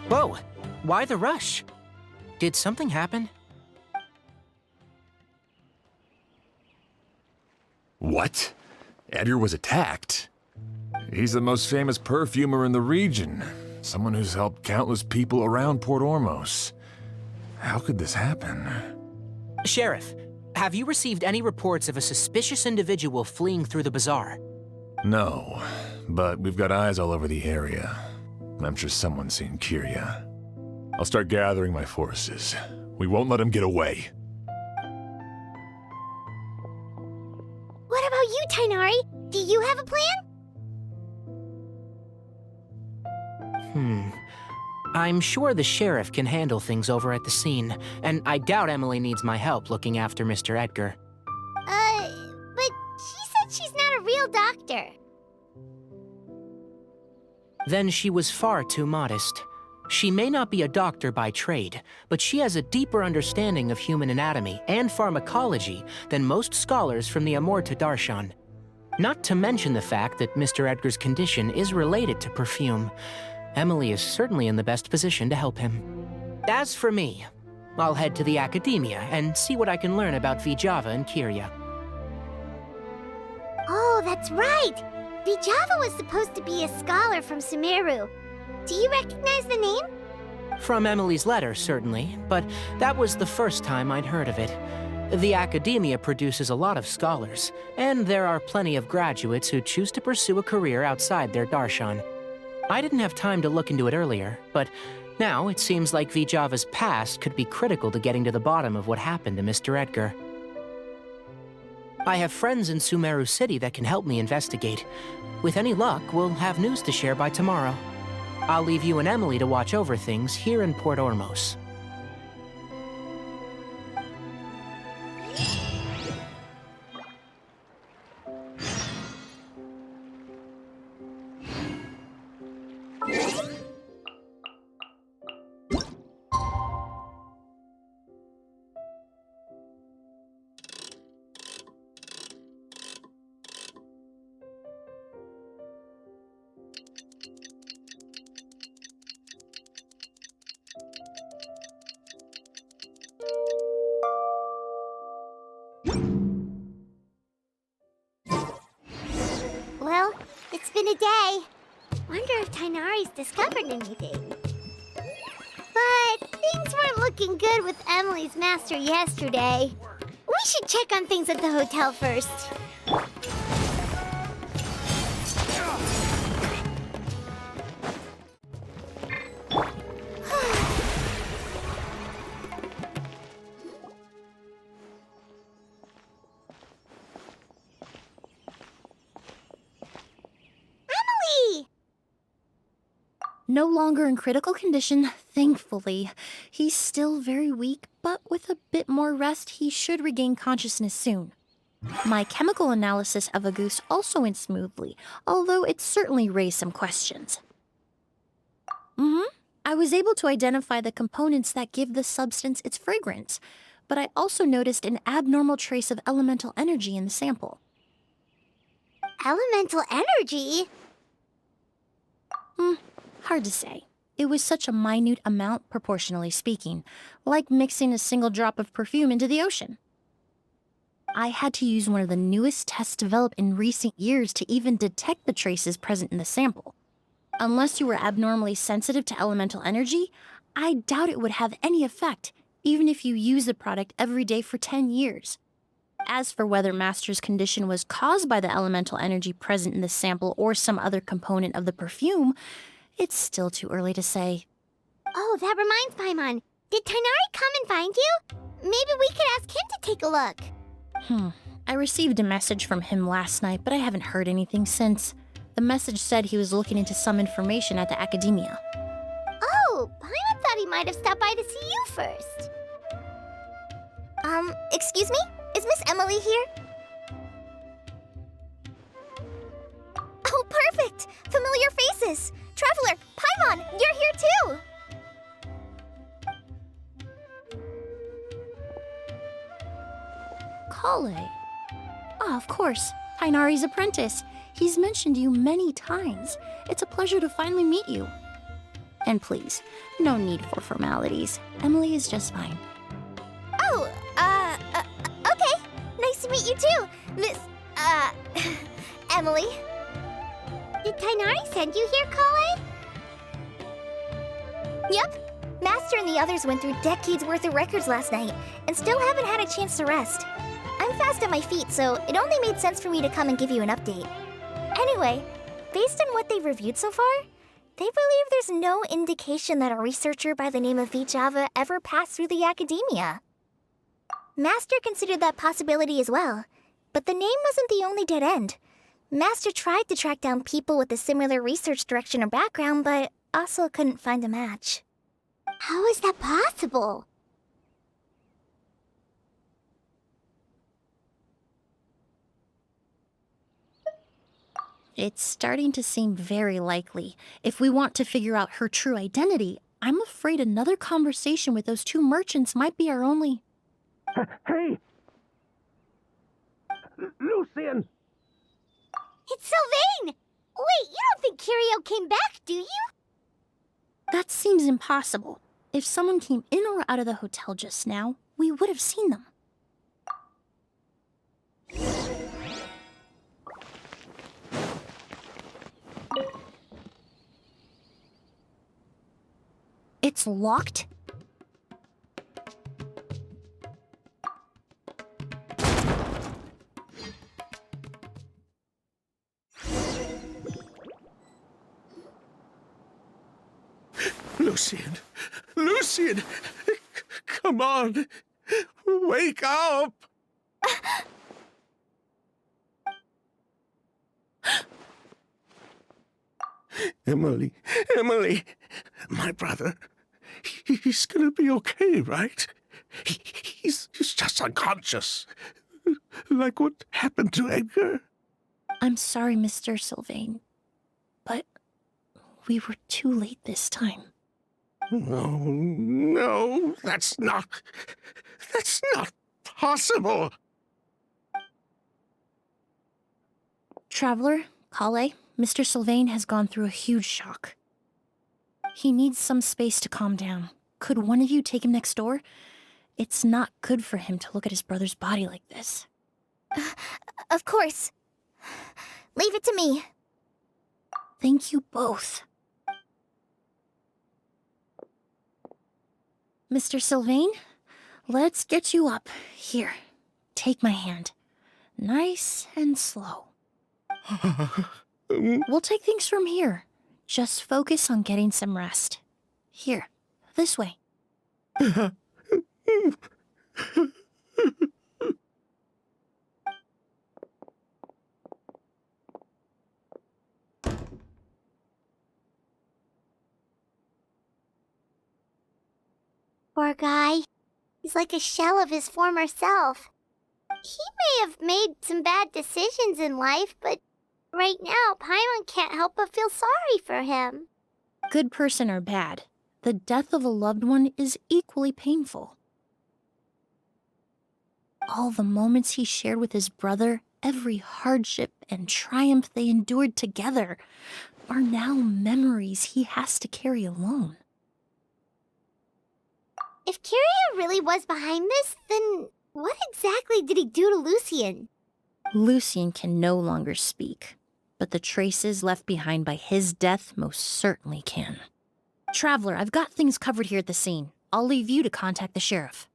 S2: Whoa, why the rush? Did something happen?
S3: What? Edgar was attacked? He's the most famous perfumer in the region. Someone who's helped countless people around Port Ormos. How could this happen?
S2: Sheriff, have you received any reports of a suspicious individual fleeing through the bazaar?
S3: No, but we've got eyes all over the area. I'm sure someone's seen Kyria. I'll start gathering my forces. We won't let him get away.
S4: What about you, Tynari? Do you have a plan?
S2: I'm sure the sheriff can handle things over at the scene, and I doubt Emily needs my help looking after Mr. Edgar.
S4: But she said she's not a real doctor.
S2: Then she was far too modest. She may not be a doctor by trade, but she has a deeper understanding of human anatomy and pharmacology than most scholars from the Amorta Darshan. Not to mention the fact that Mr. Edgar's condition is related to perfume. Emily is certainly in the best position to help him. As for me, I'll head to the academia and see what I can learn about Vijava and Kyria.
S4: Oh, that's right! Vijava was supposed to be a scholar from Sumeru. Do you recognize the name?
S2: From Emily's letter, certainly, but that was the first time I'd heard of it. The academia produces a lot of scholars, and there are plenty of graduates who choose to pursue a career outside their darshan. I didn't have time to look into it earlier, but now it seems like Vijava's past could be critical to getting to the bottom of what happened to Mr. Edgar. I have friends in Sumeru City that can help me investigate. With any luck, we'll have news to share by tomorrow. I'll leave you and Emily to watch over things here in Port Ormos.
S4: Well, it's been a day. Wonder if Tynari's discovered anything. But things weren't looking good with Emily's master yesterday. We should check on things at the hotel first.
S6: No longer in critical condition, thankfully. He's still very weak, but with a bit more rest, he should regain consciousness soon. My chemical analysis of Auguste also went smoothly, although it certainly raised some questions. I was able to identify the components that give the substance its fragrance, but I also noticed an abnormal trace of elemental energy in the sample.
S4: Elemental energy?
S6: Hard to say. It was such a minute amount, proportionally speaking, like mixing a single drop of perfume into the ocean. I had to use one of the newest tests developed in recent years to even detect the traces present in the sample. Unless you were abnormally sensitive to elemental energy, I doubt it would have any effect, even if you use the product every day for 10 years. As for whether Master's condition was caused by the elemental energy present in the sample or some other component of the perfume, it's still too early to say.
S4: Oh, that reminds Paimon. Did Tighnari come and find you? Maybe we could ask him to take a look.
S6: I received a message from him last night, but I haven't heard anything since. The message said he was looking into some information at the academia.
S4: Oh, Paimon thought he might have stopped by to see you first. Excuse me? Is Miss Emily here? Oh, perfect! Familiar faces! Traveler, Paimon, you're here too!
S6: Colleague? Ah, of course. Tighnari's apprentice. He's mentioned you many times. It's a pleasure to finally meet you. And please, no need for formalities. Emily is just fine.
S4: Oh, okay. Nice to meet you too, Miss, Emily. Did Tighnari send you here, Colleague? Yep. Master and the others went through decades worth of records last night, and still haven't had a chance to rest. I'm fast on my feet, so it only made sense for me to come and give you an update. Anyway, based on what they've reviewed so far, they believe there's no indication that a researcher by the name of Vijava ever passed through the academia. Master considered that possibility as well, but the name wasn't the only dead end. Master tried to track down people with a similar research direction or background, but also couldn't find a match. How is that possible?
S6: It's starting to seem very likely. If we want to figure out her true identity, I'm afraid another conversation with those two merchants might be our only...
S7: Hey! Lucian!
S4: It's Sylvain! Wait, you don't think Curio came back, do you?
S6: That seems impossible. If someone came in or out of the hotel just now, we would have seen them. It's locked?
S7: Lucian! Lucian! Come on! Wake up! Emily, Emily! My brother, he's gonna be okay, right? He's just unconscious. Like what happened to Edgar?
S6: I'm sorry, Mr. Sylvain, but we were too late this time.
S7: No, that's not possible.
S6: Traveler, Colleague, Mr. Sylvain has gone through a huge shock. He needs some space to calm down. Could one of you take him next door? It's not good for him to look at his brother's body like this.
S4: Of course. Leave it to me.
S6: Thank you both. Mr. Sylvain, let's get you up. Here, take my hand. Nice and slow. We'll take things from here. Just focus on getting some rest. Here, this way.
S4: Poor guy. He's like a shell of his former self. He may have made some bad decisions in life, but right now, Paimon can't help but feel sorry for him.
S6: Good person or bad, the death of a loved one is equally painful. All the moments he shared with his brother, every hardship and triumph they endured together, are now memories he has to carry alone.
S4: If Kiria really was behind this, then what exactly did he do to Lucien?
S6: Lucien can no longer speak, but the traces left behind by his death most certainly can. Traveler, I've got things covered here at the scene. I'll leave you to contact the sheriff.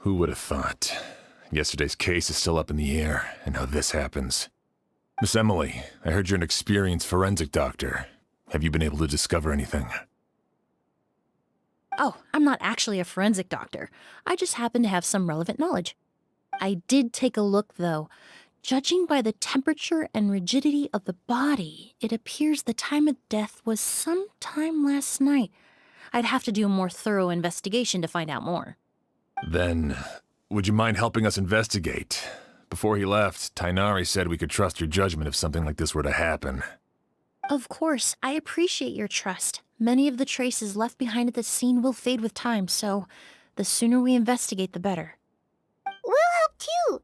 S3: Who would have thought? Yesterday's case is still up in the air, and now this happens. Miss Emily, I heard you're an experienced forensic doctor. Have you been able to discover anything?
S6: Oh, I'm not actually a forensic doctor. I just happen to have some relevant knowledge. I did take a look, though. Judging by the temperature and rigidity of the body, it appears the time of death was sometime last night. I'd have to do a more thorough investigation to find out more.
S3: Then, would you mind helping us investigate? Before he left, Tynari said we could trust your judgment if something like this were to happen.
S6: Of course, I appreciate your trust. Many of the traces left behind at the scene will fade with time, so the sooner we investigate, the better.
S4: We'll help too.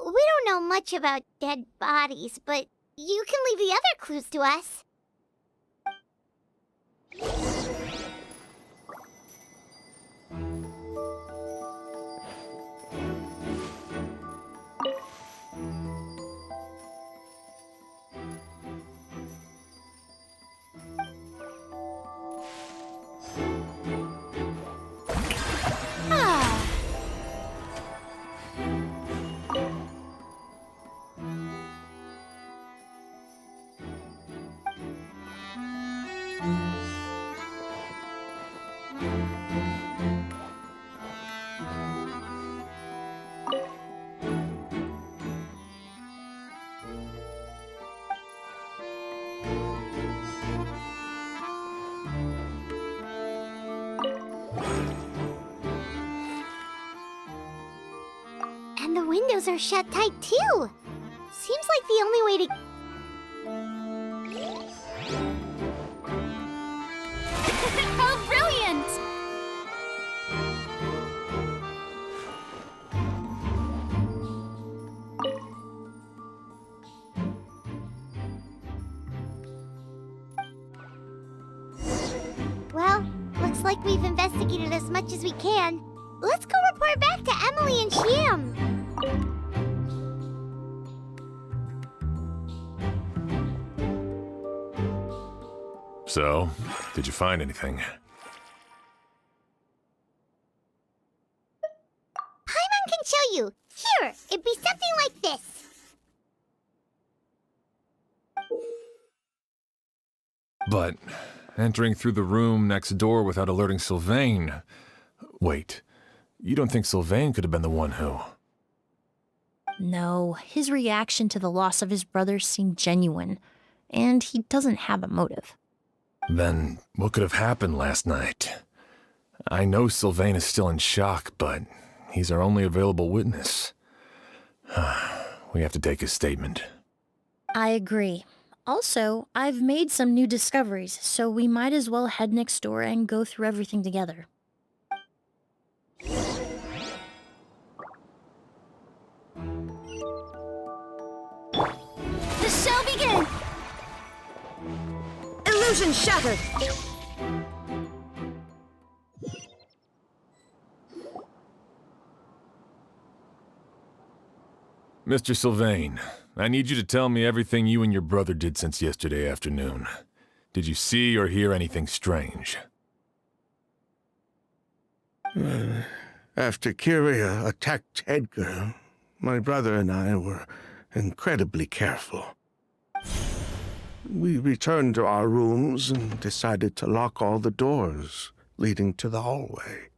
S4: We don't know much about dead bodies, but you can leave the other clues to us. And the windows are shut tight too. Seems like the only way to...
S10: Oh, brilliant!
S4: Well, looks like we've investigated as much as we can. Let's go report back to Emily and Shiam.
S3: So, did you find anything?
S4: Paimon can show you. Here, it'd be something like this.
S3: But entering through the room next door without alerting Sylvain... Wait, you don't think Sylvain could have been the one who...
S6: No, his reaction to the loss of his brother seemed genuine, and he doesn't have a motive.
S3: Then what could have happened last night? I know Sylvain is still in shock, but he's our only available witness. We have to take his statement.
S6: I agree. Also, I've made some new discoveries, so we might as well head next door and go through everything together.
S10: The show begins! Illusion shattered!
S3: Mr. Sylvain, I need you to tell me everything you and your brother did since yesterday afternoon. Did you see or hear anything strange?
S7: After Kiria attacked Edgar, my brother and I were incredibly careful. We returned to our rooms and decided to lock all the doors leading to the hallway.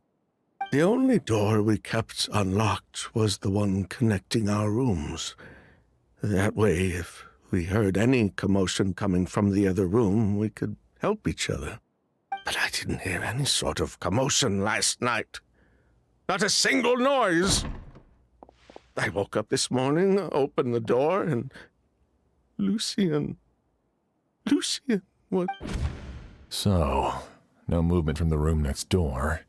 S7: The only door we kept unlocked was the one connecting our rooms. That way, if we heard any commotion coming from the other room, we could help each other. But I didn't hear any sort of commotion last night. Not a single noise. I woke up this morning, opened the door, and Lucian, what?
S3: So, no movement from the room next door.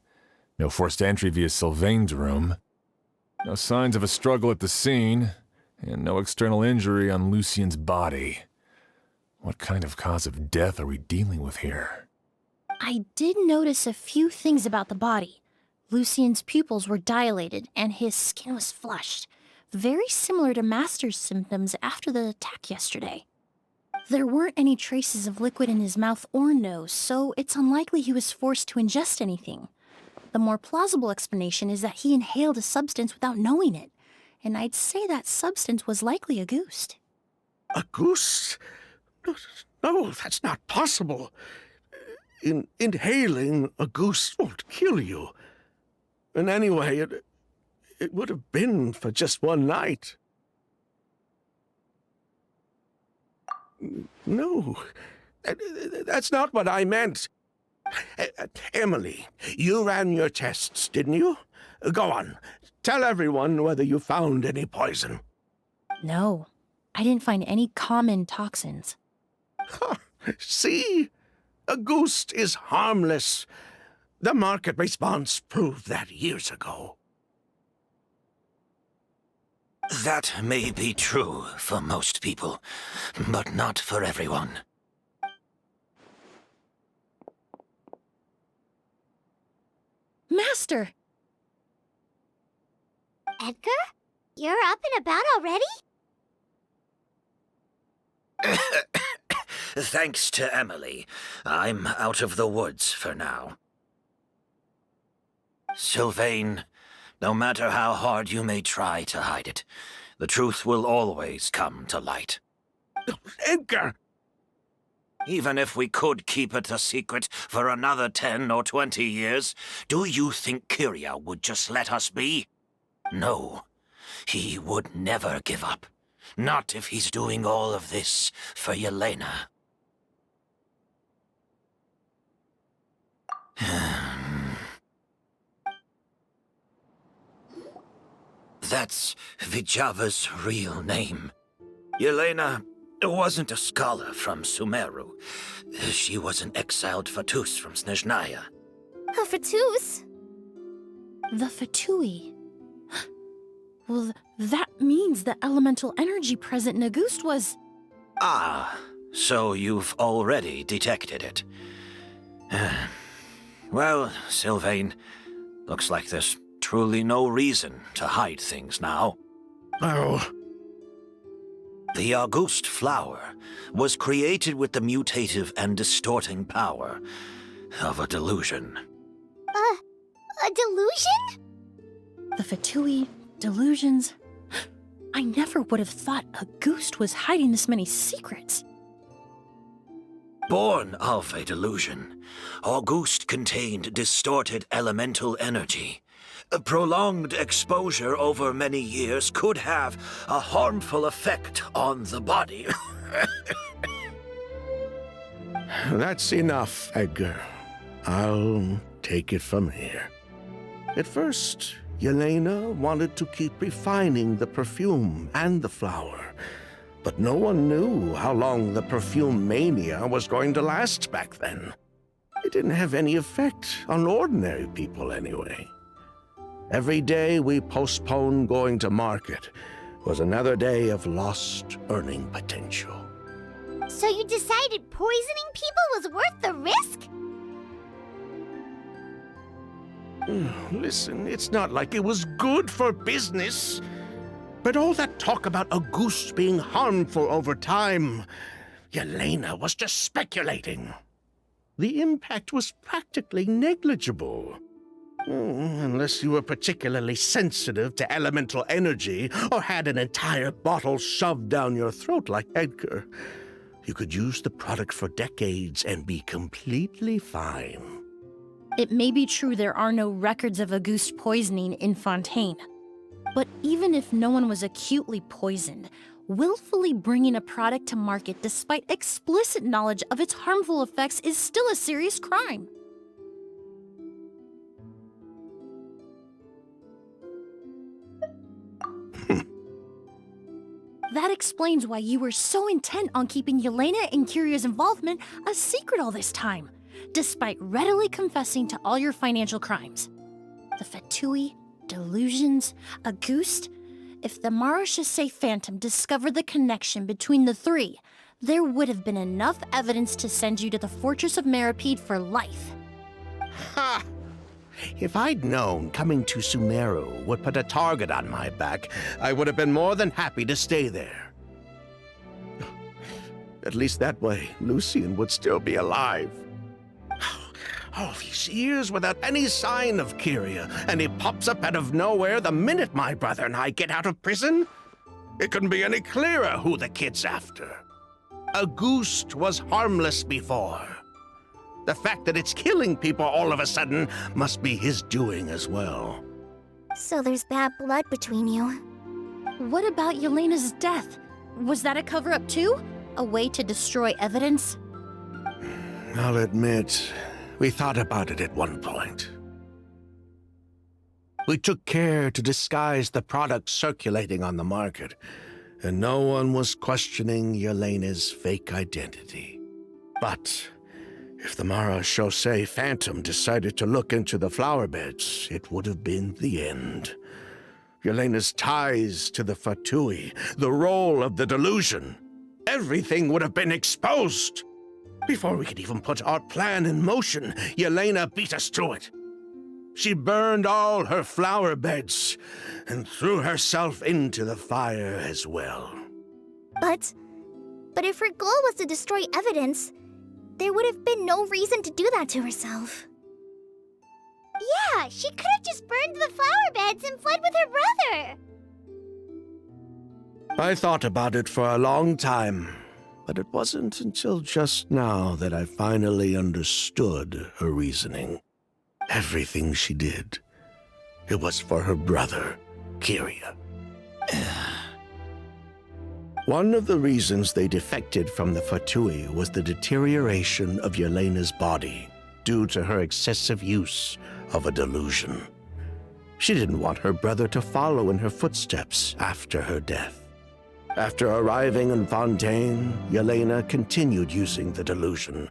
S3: No forced entry via Sylvain's room. No signs of a struggle at the scene. And no external injury on Lucian's body. What kind of cause of death are we dealing with here?
S6: I did notice a few things about the body. Lucian's pupils were dilated, and his skin was flushed. Very similar to Master's symptoms after the attack yesterday. There weren't any traces of liquid in his mouth or nose, so it's unlikely he was forced to ingest anything. The more plausible explanation is that he inhaled a substance without knowing it, and I'd say that substance was likely a ghost.
S7: A goose? No, that's not possible. Inhaling a goose won't kill you. And anyway, it would have been for just one night. No, that's not what I meant. Emily, you ran your tests, didn't you? Go on. Tell everyone whether you found any poison.
S6: No, I didn't find any common toxins.
S7: See? A ghost is harmless. The market response proved that years ago.
S8: That may be true for most people, but not for everyone.
S6: Master!
S4: Edgar? You're up and about already?
S8: Thanks to Emily, I'm out of the woods for now. Sylvain, no matter how hard you may try to hide it, the truth will always come to light.
S7: Edgar!
S8: Even if we could keep it a secret for another 10 or 20 years, do you think Kyria would just let us be? No, he would never give up. Not if he's doing all of this for Yelena. That's Vijava's real name. Yelena wasn't a scholar from Sumeru. She was an exiled Fatus from Snezhnaya.
S10: A Fatus?
S6: The Fatui. Well, that means the elemental energy present in Auguste was...
S8: Ah, so you've already detected it. Well, Sylvain, looks like there's truly no reason to hide things now.
S7: Oh.
S8: The Auguste flower was created with the mutative and distorting power of a delusion.
S4: A delusion?
S6: The Fatui, delusions... I never would have thought Auguste was hiding this many secrets.
S8: Born of a delusion, Auguste contained distorted elemental energy. A prolonged exposure over many years could have a harmful effect on the body.
S7: That's enough, Edgar. I'll take it from here. At first, Yelena wanted to keep refining the perfume and the flower, but no one knew how long the perfume mania was going to last back then. It didn't have any effect on ordinary people anyway. Every day we postponed going to market was another day of lost earning potential.
S4: So you decided poisoning people was worth the risk?
S7: Listen, it's not like it was good for business. But all that talk about Auguste being harmful over time, Yelena was just speculating. The impact was practically negligible. Unless you were particularly sensitive to elemental energy or had an entire bottle shoved down your throat like Edgar. You could use the product for decades and be completely fine.
S6: It may be true there are no records of Auguste poisoning in Fontaine. But even if no one was acutely poisoned, willfully bringing a product to market despite explicit knowledge of its harmful effects is still a serious crime. That explains why you were so intent on keeping Yelena and Kyria's involvement a secret all this time, despite readily confessing to all your financial crimes. The Fatui, delusions, Auguste. If the Marechaussee Phantom discovered the connection between the three, there would have been enough evidence to send you to the Fortress of Meripede for life.
S7: Ha! If I'd known coming to Sumeru would put a target on my back, I would have been more than happy to stay there. At least that way, Lucien would still be alive. All these years without any sign of Kyria, and he pops up out of nowhere the minute my brother and I get out of prison? It couldn't be any clearer who the kid's after. Auguste was harmless before. The fact that it's killing people all of a sudden must be his doing as well.
S10: So there's bad blood between you.
S6: What about Yelena's death? Was that a cover-up too? A way to destroy evidence?
S7: I'll admit, we thought about it at one point. We took care to disguise the products circulating on the market, and no one was questioning Yelena's fake identity. But if the Marechaussee Phantom decided to look into the flower beds, it would have been the end. Yelena's ties to the Fatui, the role of the delusion, everything would have been exposed. Before we could even put our plan in motion, Yelena beat us to it. She burned all her flower beds and threw herself into the fire as well.
S10: But if her goal was to destroy evidence, there would have been no reason to do that to herself.
S4: Yeah, she could have just burned the flower beds and fled with her brother.
S7: I thought about it for a long time, but it wasn't until just now that I finally understood her reasoning. Everything she did, it was for her brother, Kyria. One of the reasons they defected from the Fatui was the deterioration of Yelena's body due to her excessive use of a delusion. She didn't want her brother to follow in her footsteps after her death. After arriving in Fontaine, Yelena continued using the delusion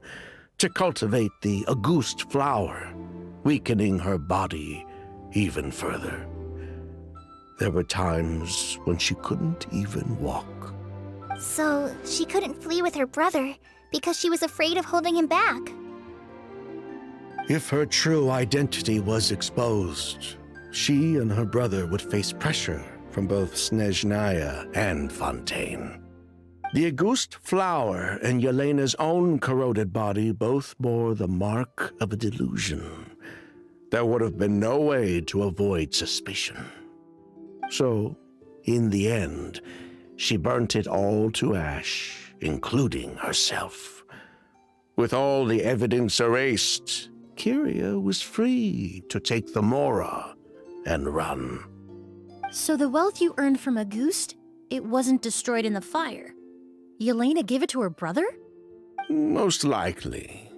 S7: to cultivate the Auguste flower, weakening her body even further. There were times when she couldn't even walk.
S10: So she couldn't flee with her brother because she was afraid of holding him back.
S7: If her true identity was exposed, she and her brother would face pressure from both Snezhnaya and Fontaine. The Auguste flower and Yelena's own corroded body both bore the mark of a delusion. There would have been no way to avoid suspicion. So, in the end, she burnt it all to ash, including herself. With all the evidence erased, Kyria was free to take the Mora and run.
S6: So the wealth you earned from Auguste, it wasn't destroyed in the fire. Yelena gave it to her brother?
S7: Most likely.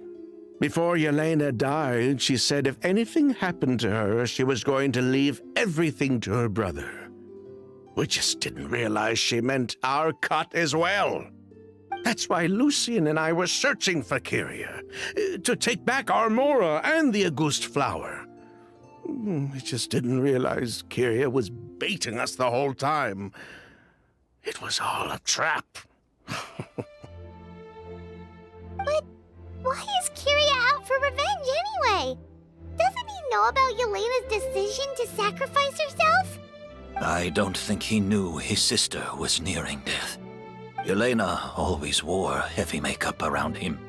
S7: Before Yelena died, she said if anything happened to her, she was going to leave everything to her brother. We just didn't realize she meant our cut as well. That's why Lucien and I were searching for Kyria, to take back our Mora and the Auguste flower. We just didn't realize Kyria was baiting us the whole time. It was all a trap.
S4: But why is Kyria out for revenge anyway? Doesn't he know about Yelena's decision to sacrifice herself?
S8: I don't think he knew his sister was nearing death. Yelena always wore heavy makeup around him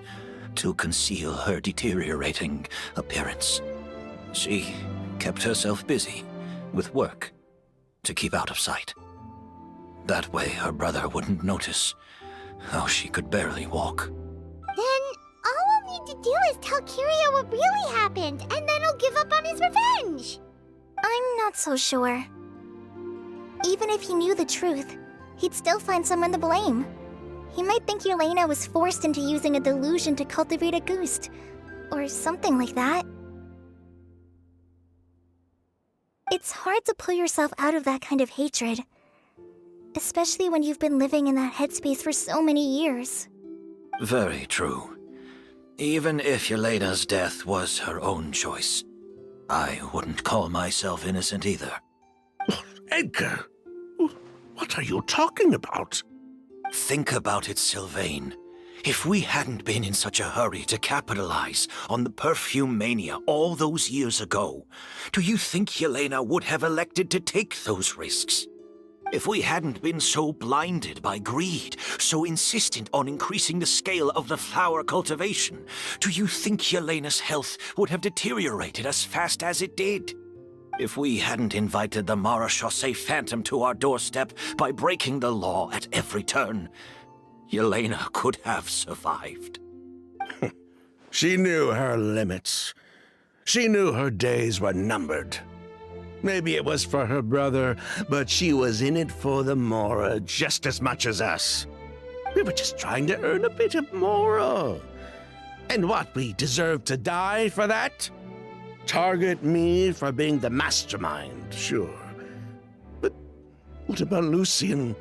S8: to conceal her deteriorating appearance. She kept herself busy with work to keep out of sight. That way her brother wouldn't notice how she could barely walk.
S4: Then all need to do is tell Kiria what really happened, and then he'll give up on his revenge.
S10: I'm not so sure. Even if he knew the truth, he'd still find someone to blame. He might think Yelena was forced into using a delusion to cultivate a ghost, or something like that. It's hard to pull yourself out of that kind of hatred, especially when you've been living in that headspace for so many years.
S8: Very true. Even if Yelena's death was her own choice, I wouldn't call myself innocent either.
S7: Edgar, what are you talking about?
S8: Think about it, Sylvain. If we hadn't been in such a hurry to capitalize on the perfume mania all those years ago, do you think Yelena would have elected to take those risks? If we hadn't been so blinded by greed, so insistent on increasing the scale of the flower cultivation, do you think Yelena's health would have deteriorated as fast as it did? If we hadn't invited the Marechaussee Phantom to our doorstep by breaking the law at every turn, Yelena could have survived.
S7: She knew her limits. She knew her days were numbered. Maybe it was for her brother, but she was in it for the Mora just as much as us. We were just trying to earn a bit of Mora. And what, we deserve to die for that? Target me for being the mastermind, sure. But what about Lucien?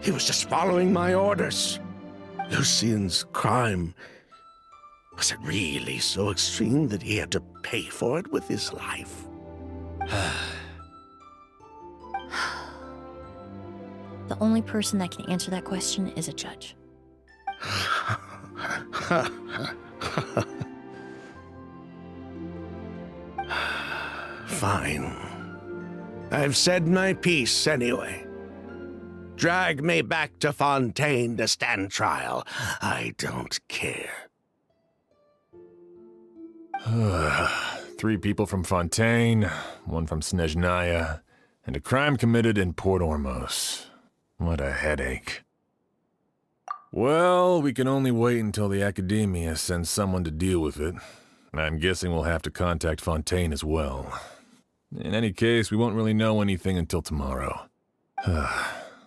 S7: He was just following my orders. Lucien's crime, was it really so extreme that he had to pay for it with his life?
S6: The only person that can answer that question is a judge.
S7: Fine. I've said my piece anyway. Drag me back to Fontaine to stand trial. I don't care.
S3: 3 people from Fontaine, 1 from Snezhnaya, and a crime committed in Port Ormos. What a headache. Well, we can only wait until the Academia sends someone to deal with it. I'm guessing we'll have to contact Fontaine as well. In any case, we won't really know anything until tomorrow.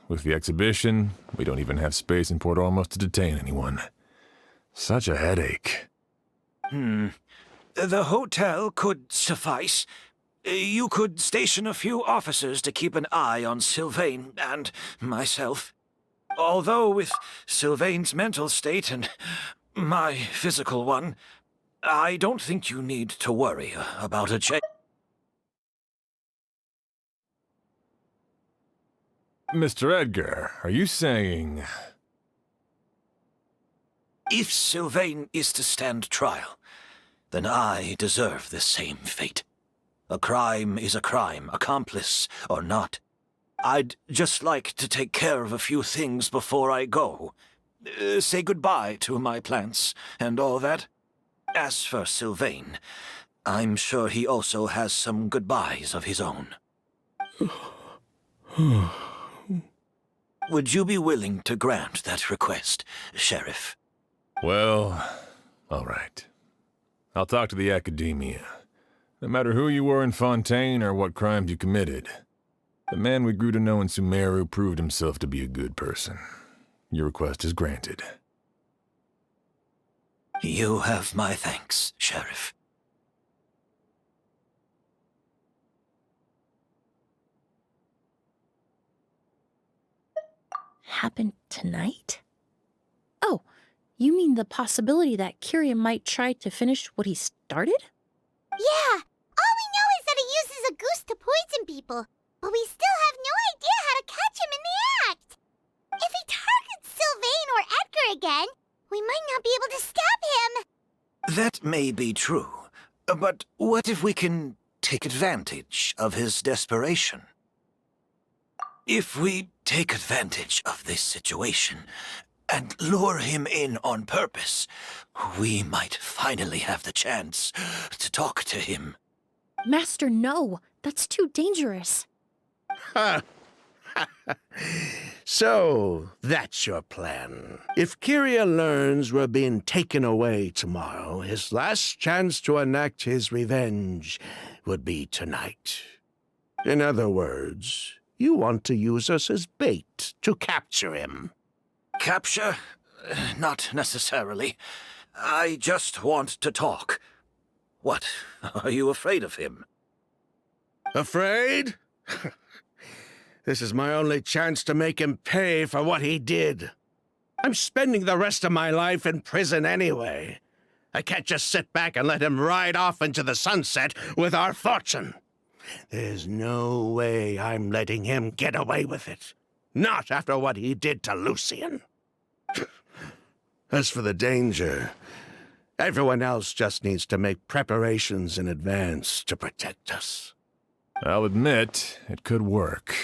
S3: With the exhibition, we don't even have space in Port Ormos to detain anyone. Such a headache.
S8: The hotel could suffice. You could station a few officers to keep an eye on Sylvain and myself. Although with Sylvain's mental state and my physical one, I don't think you need to worry about a check.
S3: Mr. Edgar, are you saying...
S8: If Sylvain is to stand trial, then I deserve the same fate. A crime is a crime, accomplice or not. I'd just like to take care of a few things before I go. Say goodbye to my plants and all that. As for Sylvain, I'm sure he also has some goodbyes of his own. Would you be willing to grant that request, Sheriff?
S3: Well, all right. I'll talk to the Academia. No matter who you were in Fontaine or what crimes you committed, the man we grew to know in Sumeru proved himself to be a good person. Your request is granted.
S8: You have my thanks, Sheriff.
S6: Happened tonight? Oh, you mean the possibility that Kiria might try to finish what he started?
S4: Yeah, all we know is that he uses a goose to poison people, but we still have no idea how to catch him in the act. If he targets Sylvain or Edgar again, we might not be able to stop him.
S8: That may be true, but what if we can take advantage of his desperation? If we take advantage of this situation and lure him in on purpose, we might finally have the chance to talk to him.
S6: Master, no. That's too dangerous.
S7: Ha! So, that's your plan. If Kyria learns we're being taken away tomorrow, his last chance to enact his revenge would be tonight. In other words, you want to use us as bait to capture him.
S8: Capture? Not necessarily. I just want to talk. What? Are you afraid of him?
S7: Afraid? This is my only chance to make him pay for what he did. I'm spending the rest of my life in prison anyway. I can't just sit back and let him ride off into the sunset with our fortune. There's no way I'm letting him get away with it. Not after what he did to Lucian. As for the danger, everyone else just needs to make preparations in advance to protect us.
S3: I'll admit, it could work.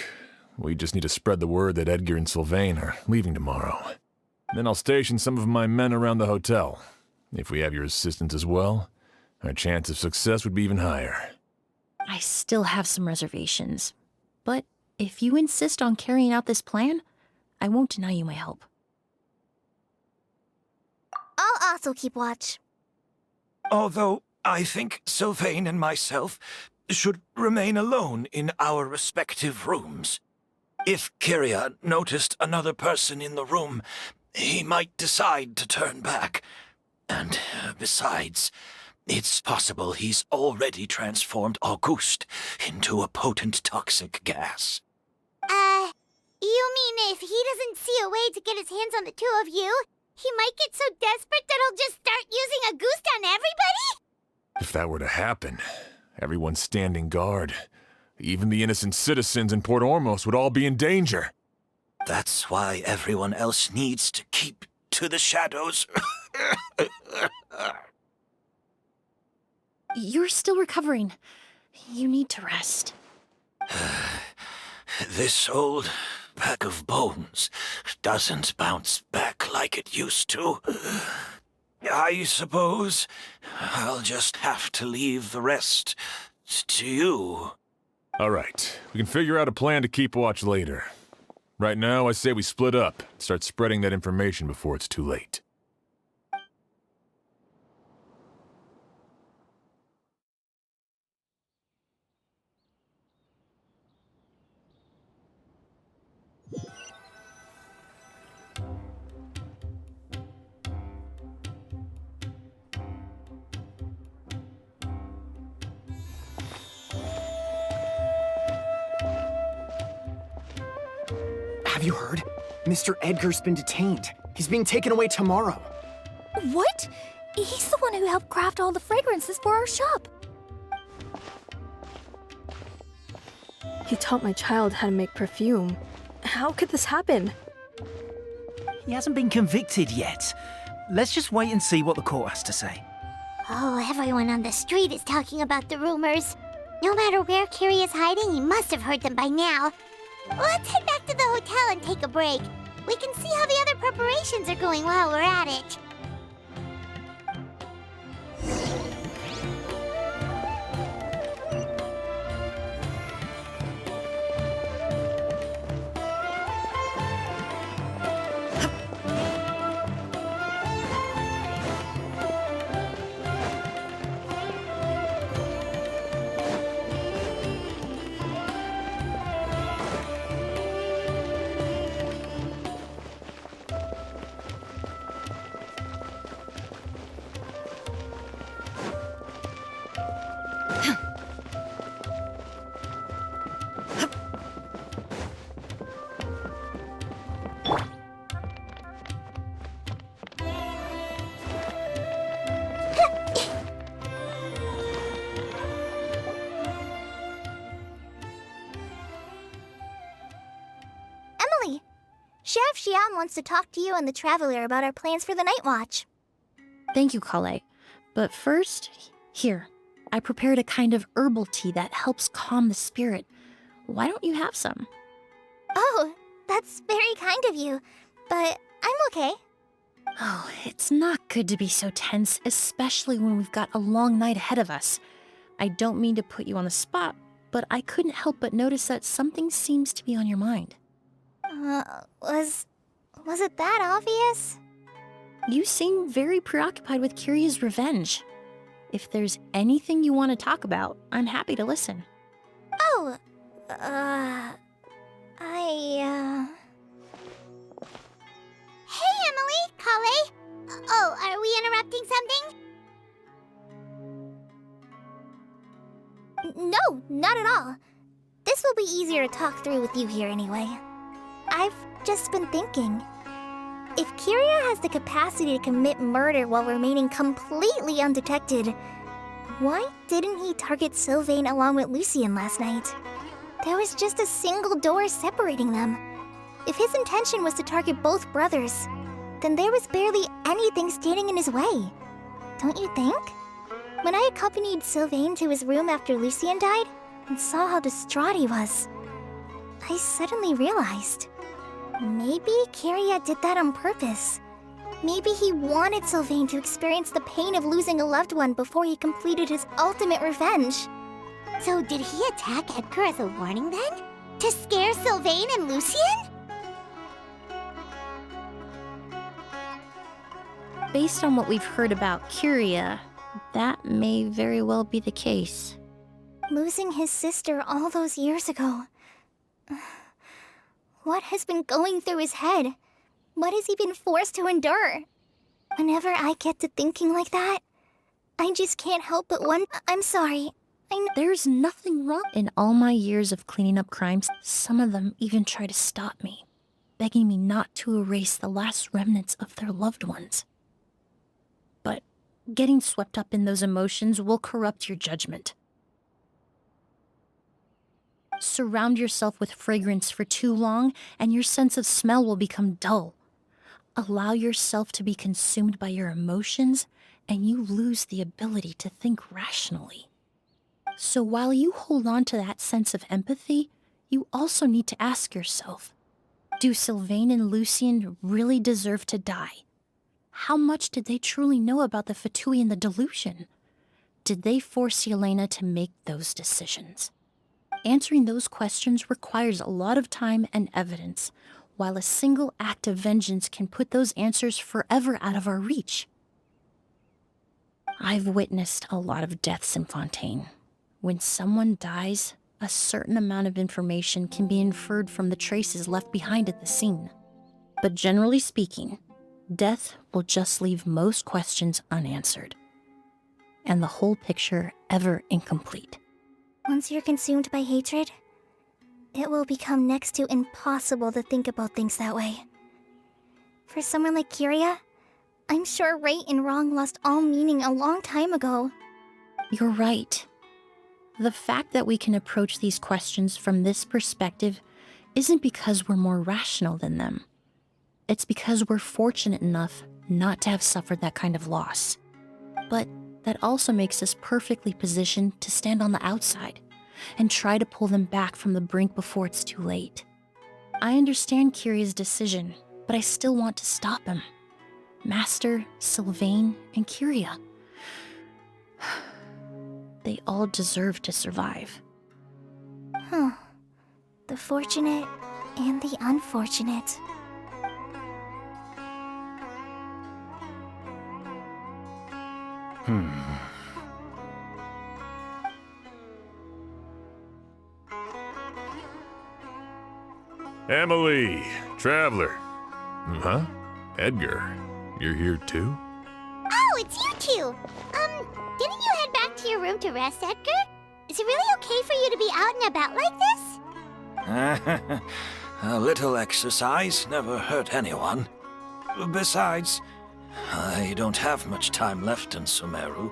S3: We just need to spread the word that Edgar and Sylvain are leaving tomorrow. Then I'll station some of my men around the hotel. If we have your assistance as well, our chance of success would be even higher.
S6: I still have some reservations. But if you insist on carrying out this plan, I won't deny you my help.
S10: I'll also keep watch.
S8: Although I think Sylvain and myself should remain alone in our respective rooms. If Kyria noticed another person in the room, he might decide to turn back. And besides, it's possible he's already transformed Auguste into a potent toxic gas.
S4: You mean if he doesn't see a way to get his hands on the two of you, he might get so desperate that he'll just start using Auguste on everybody?
S3: If that were to happen, everyone standing guard, even the innocent citizens in Port Ormos would all be in danger.
S8: That's why everyone else needs to keep to the shadows.
S6: You're still recovering. You need to rest.
S8: This old bag of bones doesn't bounce back like it used to. I suppose I'll just have to leave the rest to you.
S3: All right, we can figure out a plan to keep watch later. Right now, I say we split up and start spreading that information before it's too late.
S11: Have you heard? Mr. Edgar's been detained. He's being taken away tomorrow.
S10: What? He's the one who helped craft all the fragrances for our shop.
S12: He taught my child how to make perfume. How could this happen?
S13: He hasn't been convicted yet. Let's just wait and see what the court has to say.
S4: Oh, everyone on the street is talking about the rumors. No matter where Kyria is hiding, he must have heard them by now. Let's head back to the hotel and take a break. We can see how the other preparations are going while we're at it.
S10: Sheriff Xian wants to talk to you and the Traveler about our plans for the night watch.
S6: Thank you, Collei. But first, here, I prepared a kind of herbal tea that helps calm the spirit. Why don't you have some?
S10: Oh, that's very kind of you, but I'm okay.
S6: Oh, it's not good to be so tense, especially when we've got a long night ahead of us. I don't mean to put you on the spot, but I couldn't help but notice that something seems to be on your mind.
S10: Was it that obvious?
S6: You seem very preoccupied with Kyria's revenge. If there's anything you want to talk about, I'm happy to listen.
S10: Oh, Hey, Emily, Colleague. Oh, are we interrupting something? No, not at all. This will be easier to talk through with you here anyway. I've just been thinking. If Kyria has the capacity to commit murder while remaining completely undetected, why didn't he target Sylvain along with Lucien last night? There was just a single door separating them. If his intention was to target both brothers, then there was barely anything standing in his way. Don't you think? When I accompanied Sylvain to his room after Lucien died, and saw how distraught he was, I suddenly realized. Maybe Kyria did that on purpose. Maybe he wanted Sylvain to experience the pain of losing a loved one before he completed his ultimate revenge.
S4: So did he attack Edgar as a warning then? To scare Sylvain and Lucien?
S6: Based on what we've heard about Kyria, that may very well be the case.
S10: Losing his sister all those years ago. What has been going through his head? What has he been forced to endure? Whenever I get to thinking like that, I just can't help but wonder. I'm sorry.
S6: There's nothing wrong. In all my years of cleaning up crimes, some of them even try to stop me, begging me not to erase the last remnants of their loved ones. But getting swept up in those emotions will corrupt your judgment. Surround yourself with fragrance for too long, and your sense of smell will become dull. Allow yourself to be consumed by your emotions, and you lose the ability to think rationally. So while you hold on to that sense of empathy, you also need to ask yourself, do Sylvain and Lucien really deserve to die? How much did they truly know about the Fatui and the delusion? Did they force Yelena to make those decisions? Answering those questions requires a lot of time and evidence, while a single act of vengeance can put those answers forever out of our reach. I've witnessed a lot of deaths in Fontaine. When someone dies, a certain amount of information can be inferred from the traces left behind at the scene. But generally speaking, death will just leave most questions unanswered, and the whole picture ever incomplete.
S10: Once you're consumed by hatred, it will become next to impossible to think about things that way. For someone like Kyria, I'm sure right and wrong lost all meaning a long time ago.
S6: You're right. The fact that we can approach these questions from this perspective isn't because we're more rational than them. It's because we're fortunate enough not to have suffered that kind of loss. But that also makes us perfectly positioned to stand on the outside and try to pull them back from the brink before it's too late. I understand Kyria's decision, but I still want to stop him. Master, Sylvain, and Kyria. They all deserve to survive.
S10: The fortunate and the unfortunate.
S3: Emily, Traveler. Huh? Edgar, you're here too?
S4: Oh, it's you two! Didn't you head back to your room to rest, Edgar? Is it really okay for you to be out and about like this?
S8: A little exercise never hurt anyone. Besides, I don't have much time left in Sumeru.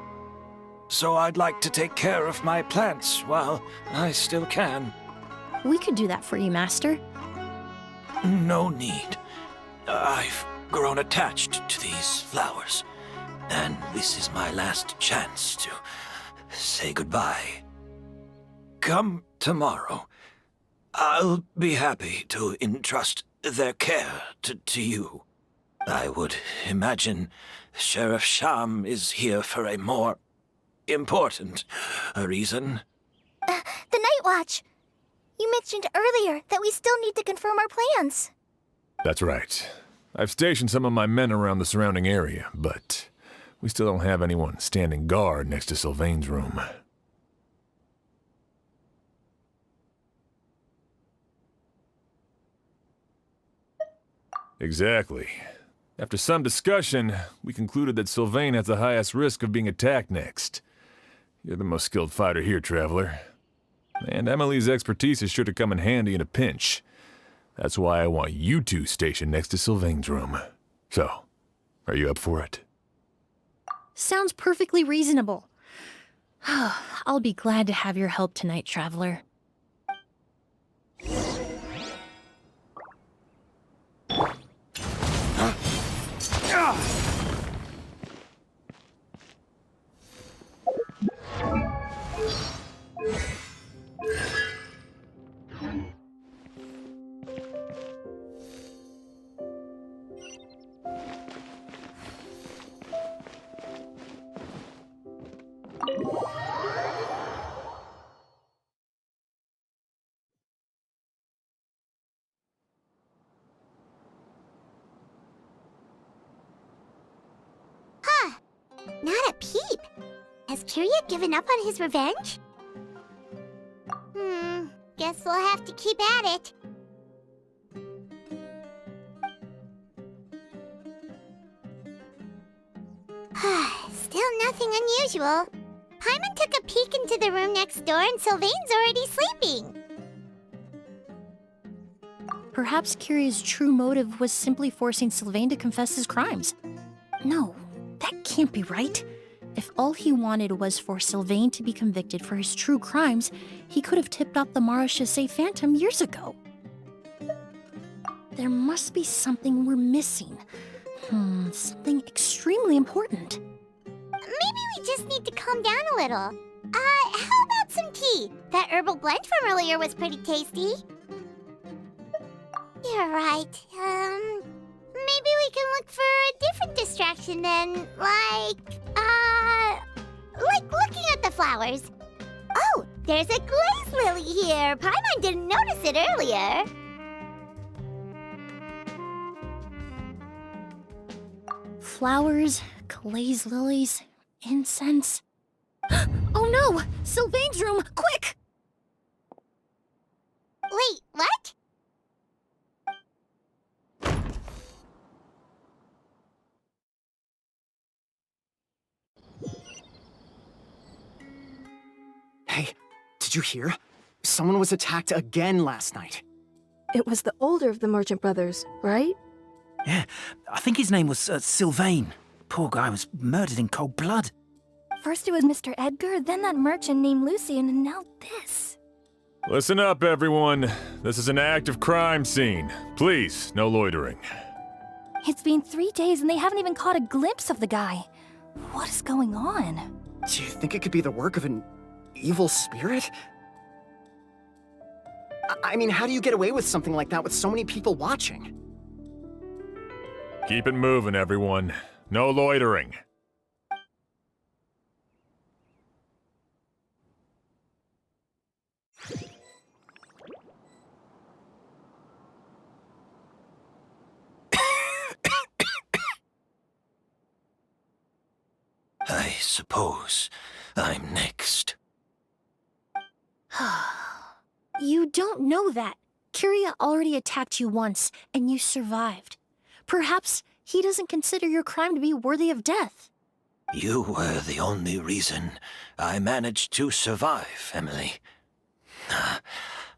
S8: So I'd like to take care of my plants while I still can.
S6: We could do that for you, Master.
S8: No need. I've grown attached to these flowers, and this is my last chance to say goodbye. Come tomorrow. I'll be happy to entrust their care to you. I would imagine Sheriff Sham is here for a more important reason.
S10: The Night Watch! You mentioned earlier that we still need to confirm our plans.
S3: That's right. I've stationed some of my men around the surrounding area, but we still don't have anyone standing guard next to Sylvain's room. Exactly. After some discussion, we concluded that Sylvain has the highest risk of being attacked next. You're the most skilled fighter here, Traveler. And Emily's expertise is sure to come in handy in a pinch. That's why I want you two stationed next to Sylvain's room. So, are you up for it?
S6: Sounds perfectly reasonable. I'll be glad to have your help tonight, Traveler.
S4: Not a peep. Has Kirya given up on his revenge? Guess we'll have to keep at it. Still nothing unusual. Paimon took a peek into the room next door and Sylvain's already sleeping.
S6: Perhaps Kirya's true motive was simply forcing Sylvain to confess his crimes. No, that can't be right. If all he wanted was for Sylvain to be convicted for his true crimes, he could have tipped off the Marechaussee Phantom years ago. There must be something we're missing. Something extremely important.
S4: Maybe we just need to calm down a little. How about some tea? That herbal blend from earlier was pretty tasty. You're right. Maybe we can look for a different distraction then, like looking at the flowers. Oh, there's a glaze lily here. Paimon didn't notice it earlier.
S6: Flowers, glaze lilies, incense. Oh no! Sylvain's room! Quick!
S4: Wait, what?
S11: Hey, did you hear? Someone was attacked again last night.
S12: It was the older of the merchant brothers, right?
S13: Yeah, I think his name was Sylvain. Poor guy was murdered in cold blood.
S10: First it was Mr. Edgar, then that merchant named Lucian, and now this.
S3: Listen up, everyone. This is an active crime scene. Please, no loitering.
S10: It's been 3 days and they haven't even caught a glimpse of the guy. What is going on?
S11: Do you think it could be the work of an evil spirit? I mean, how do you get away with something like that with so many people watching?
S3: Keep it moving, everyone. No loitering.
S8: I suppose I'm next.
S6: You don't know that. Kirya already attacked you once, and you survived. Perhaps he doesn't consider your crime to be worthy of death.
S8: You were the only reason I managed to survive, Emily.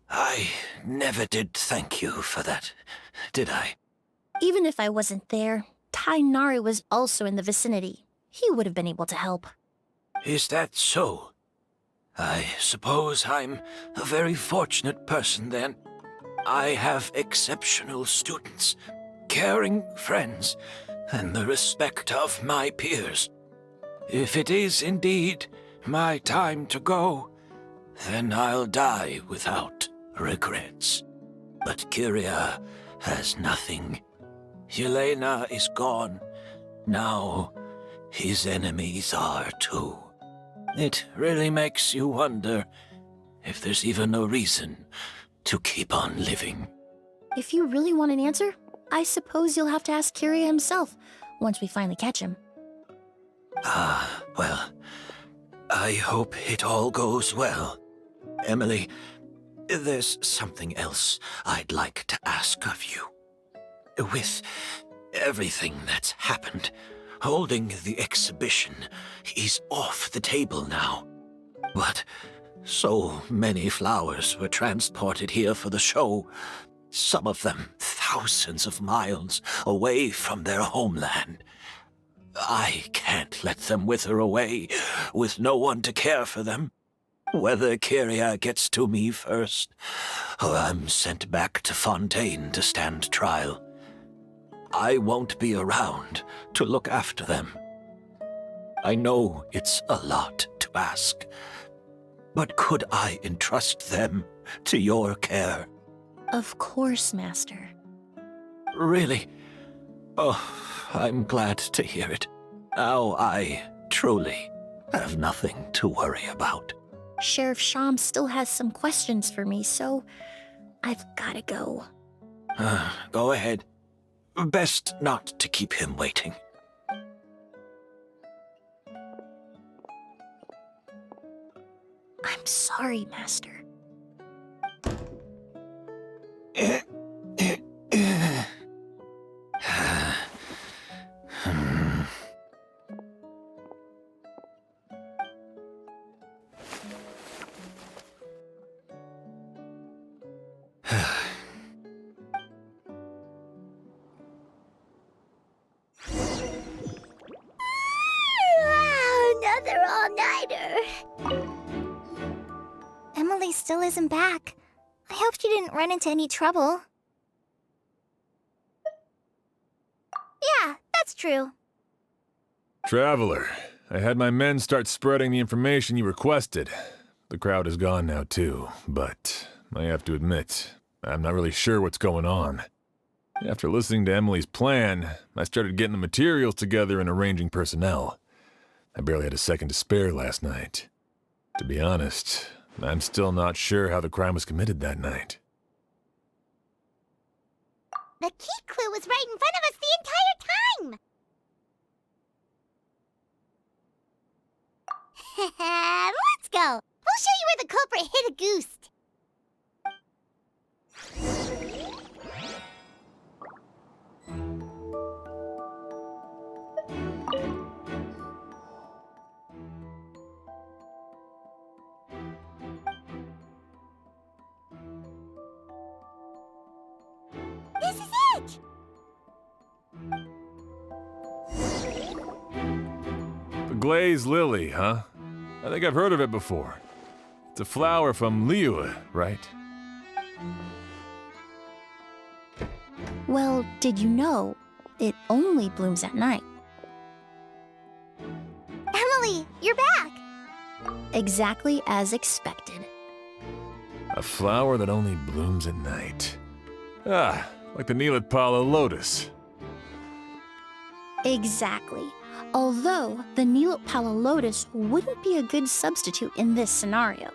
S8: I never did thank you for that, did I?
S6: Even if I wasn't there, Tyghnari was also in the vicinity. He would have been able to help.
S8: Is that so? I suppose I'm a very fortunate person then. I have exceptional students, caring friends, and the respect of my peers. If it is indeed my time to go, then I'll die without regrets. But Kirya has nothing. Yelena is gone. Now his enemies are too. It really makes you wonder if there's even a reason to keep on living.
S6: If you really want an answer, I suppose you'll have to ask Kyria himself once we finally catch him.
S8: Well, I hope it all goes well. Emily, there's something else I'd like to ask of you. With everything that's happened, holding the exhibition is off the table now. But so many flowers were transported here for the show, some of them thousands of miles away from their homeland. I can't let them wither away with no one to care for them. Whether Kyria gets to me first, or I'm sent back to Fontейna to stand trial, I won't be around to look after them. I know it's a lot to ask, but could I entrust them to your care?
S6: Of course, Master.
S8: Really? Oh, I'm glad to hear it. Now I truly have nothing to worry about.
S6: Sheriff Sham still has some questions for me, so I've gotta go.
S8: Go ahead. Best not to keep him waiting.
S6: I'm sorry, Master.
S4: Another all-nighter.
S10: Emily still isn't back. I hope she didn't run into any trouble. Yeah, that's true.
S3: Traveler, I had my men start spreading the information you requested. The crowd is gone now too, but I have to admit, I'm not really sure what's going on. After listening to Emily's plan, I started getting the materials together and arranging personnel. I barely had a second to spare last night. To be honest, I'm still not sure how the crime was committed that night.
S4: The key clue was right in front of us the entire time! Let's go! We'll show you where the culprit hid a goose. This is it!
S3: The glazed lily, huh? I think I've heard of it before. It's a flower from Liyue, right?
S6: Well, did you know it only blooms at night?
S10: Emily, you're back!
S6: Exactly as expected.
S3: A flower that only blooms at night. Ah, like the Neelitpala lotus.
S6: Exactly. Although the Neelitpala lotus wouldn't be a good substitute in this scenario.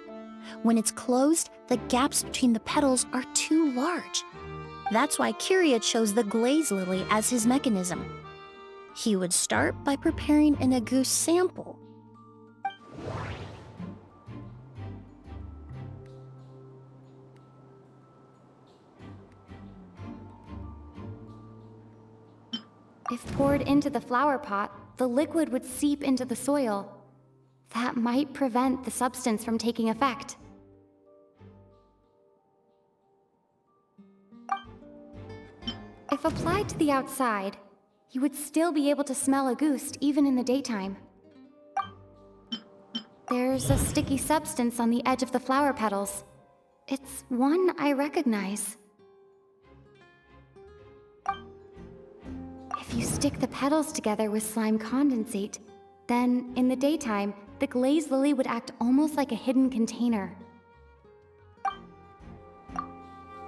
S6: When it's closed, the gaps between the petals are too large. That's why Kyria chose the glaze lily as his mechanism. He would start by preparing an Auguste sample.
S14: If poured into the flower pot, the liquid would seep into the soil. That might prevent the substance from taking effect. If applied to the outside, you would still be able to smell Auguste even in the daytime. There's a sticky substance on the edge of the flower petals. It's one I recognize. If you stick the petals together with slime condensate, then in the daytime, the glazed lily would act almost like a hidden container.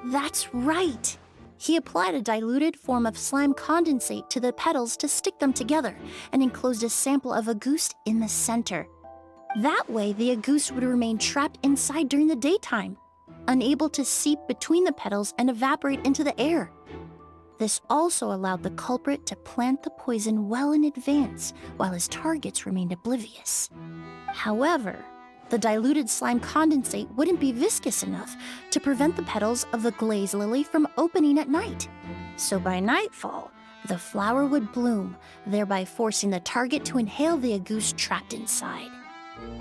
S6: That's right! He applied a diluted form of slime condensate to the petals to stick them together and enclosed a sample of Auguste in the center. That way, the Auguste would remain trapped inside during the daytime, unable to seep between the petals and evaporate into the air. This also allowed the culprit to plant the poison well in advance, while his targets remained oblivious. However, the diluted slime condensate wouldn't be viscous enough to prevent the petals of the glaze lily from opening at night. So by nightfall, the flower would bloom, thereby forcing the target to inhale the Auguste trapped inside.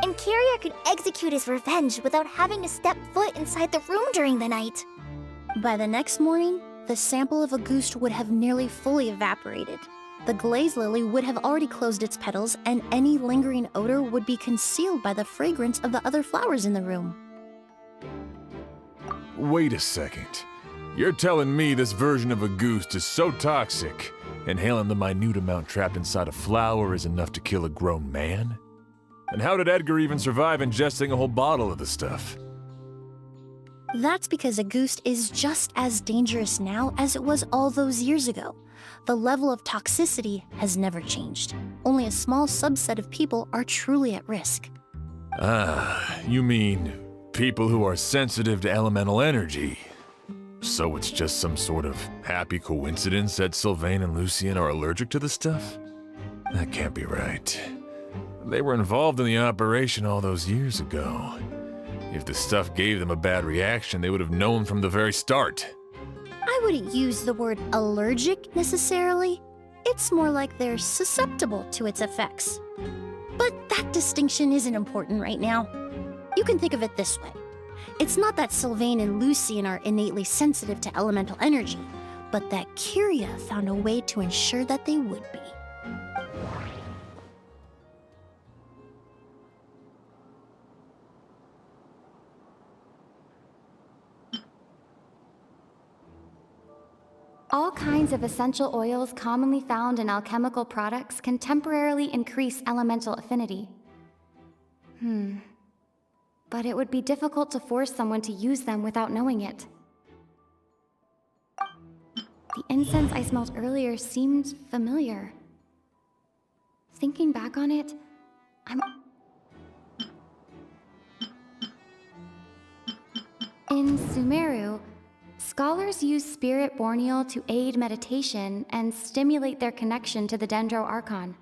S10: And Kyria could execute his revenge without having to step foot inside the room during the night.
S6: By the next morning, the sample of Auguste would have nearly fully evaporated. The glaze lily would have already closed its petals, and any lingering odor would be concealed by the fragrance of the other flowers in the room.
S3: Wait a second. You're telling me this version of Auguste is so toxic, inhaling the minute amount trapped inside a flower is enough to kill a grown man? And how did Edgar even survive ingesting a whole bottle of the stuff?
S6: That's because Auguste is just as dangerous now as it was all those years ago. The level of toxicity has never changed. Only a small subset of people are truly at risk.
S3: Ah, you mean people who are sensitive to elemental energy. So it's just some sort of happy coincidence that Sylvain and Lucien are allergic to the stuff? That can't be right. They were involved in the operation all those years ago. If the stuff gave them a bad reaction, they would have known from the very start.
S6: I wouldn't use the word allergic necessarily. It's more like they're susceptible to its effects. But that distinction isn't important right now. You can think of it this way. It's not that Sylvain and Lucien are innately sensitive to elemental energy, but that Kyria found a way to ensure that they would be.
S14: All kinds of essential oils commonly found in alchemical products can temporarily increase elemental affinity. But it would be difficult to force someone to use them without knowing it. The incense I smelled earlier seemed familiar. Thinking back on it, In Sumeru, scholars use spirit borneal to aid meditation and stimulate their connection to the Dendro Archon.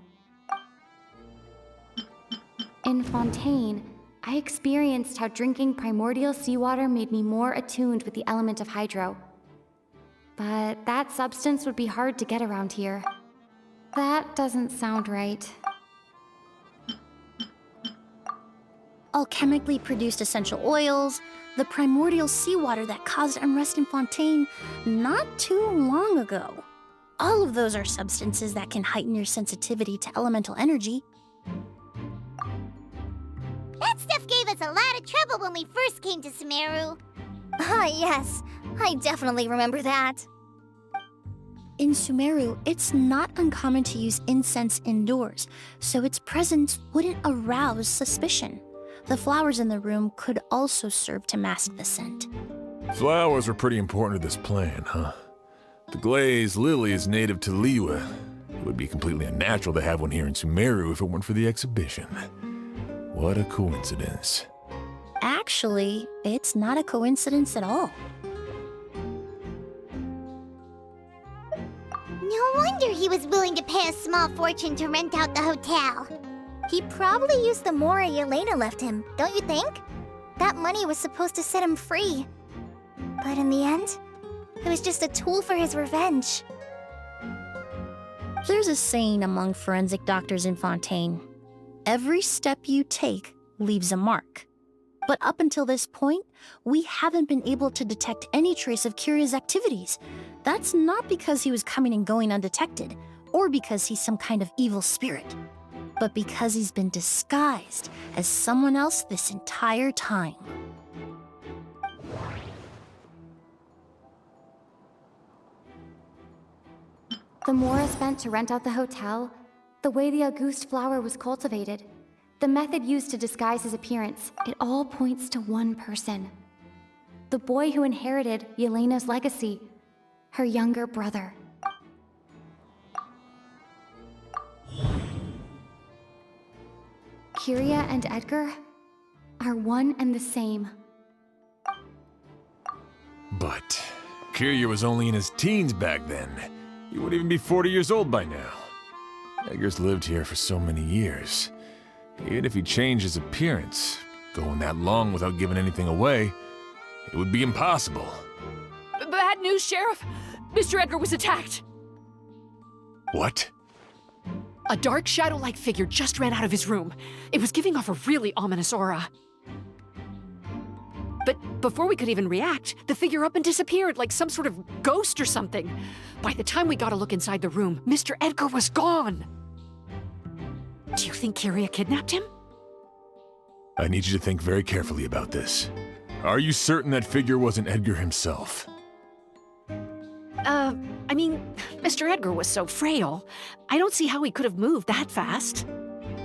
S14: In Fontaine, I experienced how drinking primordial seawater made me more attuned with the element of hydro. But that substance would be hard to get around here. That doesn't sound right.
S6: Alchemically produced essential oils, the primordial seawater that caused unrest in Fontaine not too long ago. All of those are substances that can heighten your sensitivity to elemental energy.
S4: That stuff gave us a lot of trouble when we first came to Sumeru.
S10: Ah, yes. I definitely remember that.
S6: In Sumeru, it's not uncommon to use incense indoors, so its presence wouldn't arouse suspicion. The flowers in the room could also serve to mask the scent.
S3: Flowers were pretty important to this plan, huh? The glazed lily is native to Liwa. It would be completely unnatural to have one here in Sumeru if it weren't for the exhibition. What a coincidence.
S6: Actually, it's not a coincidence at all.
S4: No wonder he was willing to pay a small fortune to rent out the hotel.
S10: He probably used the mora Yelena left him, don't you think? That money was supposed to set him free. But in the end, it was just a tool for his revenge.
S6: There's a saying among forensic doctors in Fontaine. Every step you take leaves a mark. But up until this point, we haven't been able to detect any trace of Kyria's activities. That's not because he was coming and going undetected, or because he's some kind of evil spirit, but because he's been disguised as someone else this entire time.
S14: The mora spent to rent out the hotel, the way the Auguste flower was cultivated, the method used to disguise his appearance, it all points to one person. The boy who inherited Yelena's legacy, her younger brother. Kyria and Edgar are one and the same.
S3: But Kirya was only in his teens back then. He wouldn't even be 40 years old by now. Edgar's lived here for so many years. Even if he changed his appearance, going that long without giving anything away, it would be impossible.
S15: Bad news, Sheriff! Mr. Edgar was attacked!
S3: What?
S15: A dark shadow-like figure just ran out of his room. It was giving off a really ominous aura. But before we could even react, the figure up and disappeared like some sort of ghost or something. By the time we got a look inside the room, Mr. Edgar was gone. Do you think Kirya kidnapped him?
S3: I need you to think very carefully about this. Are you certain that figure wasn't Edgar himself?
S15: I mean, Mr. Edgar was so frail. I don't see how he could have moved that fast.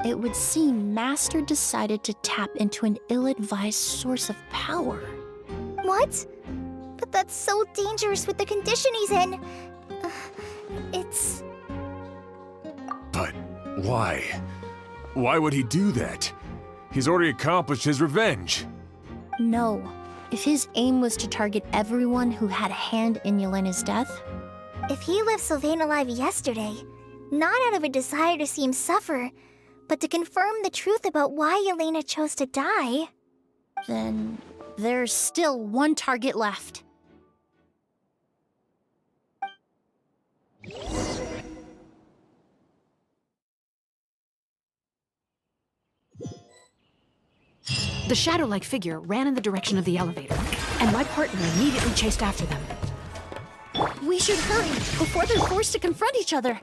S6: It would seem Master decided to tap into an ill-advised source of power.
S10: What? But that's so dangerous with the condition he's in. It's...
S3: But why? Why would he do that? He's already accomplished his revenge.
S6: No. If his aim was to target everyone who had a hand in Yelena's death...
S10: If he left Sylvain alive yesterday, not out of a desire to see him suffer, but to confirm the truth about why Yelena chose to die...
S6: Then there's still one target left.
S15: The shadow-like figure ran in the direction of the elevator, and my partner immediately chased after them.
S6: We should hurry before they're forced to confront each other.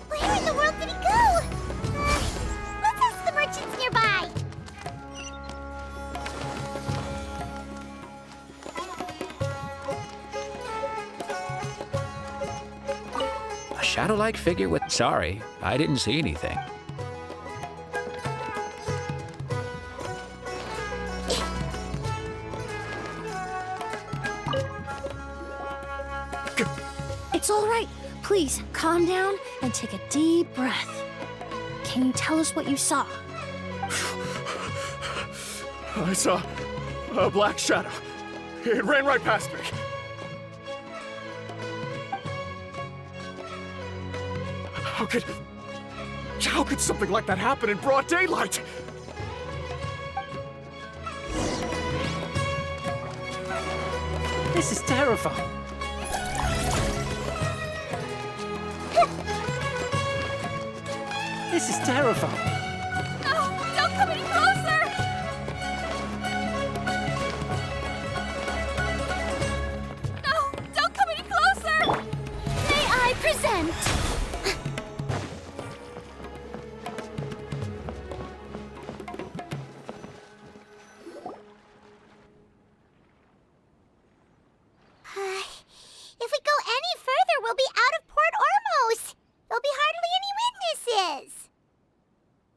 S4: Where in the world did he go? Let's ask the merchants nearby.
S16: A shadow-like figure with... Sorry, I didn't see anything.
S6: It's all right. Please, calm down and take a deep breath. Can you tell us what you saw?
S11: I saw a black shadow. It ran right past me. How could something like that happen in broad daylight?
S13: This is terrifying. This is terrifying.
S4: No, don't come any closer! No, don't come any closer! May I present? If we go any further, we'll be out of Port Ormos. There'll be hardly any witnesses.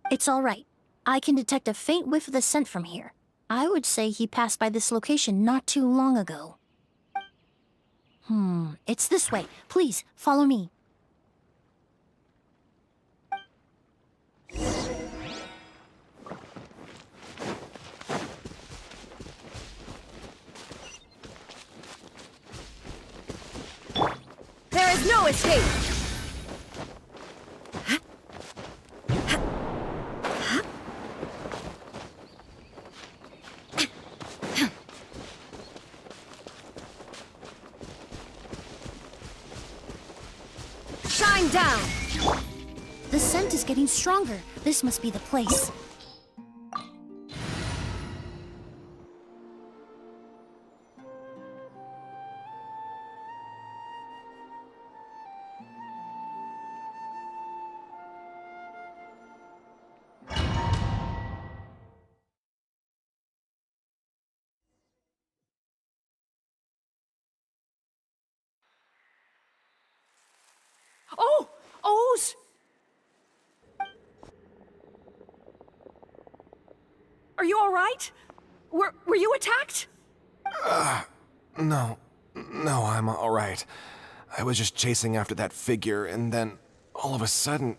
S6: It's all right. I can detect a faint whiff of the scent from here. I would say he passed by this location not too long ago. It's this way. Please, follow me.
S15: There is no escape! Shine down!
S6: The scent is getting stronger. This must be the place.
S15: Oh! O's! Are you all right? Were you attacked?
S11: No, I'm all right. I was just chasing after that figure, and then all of a sudden,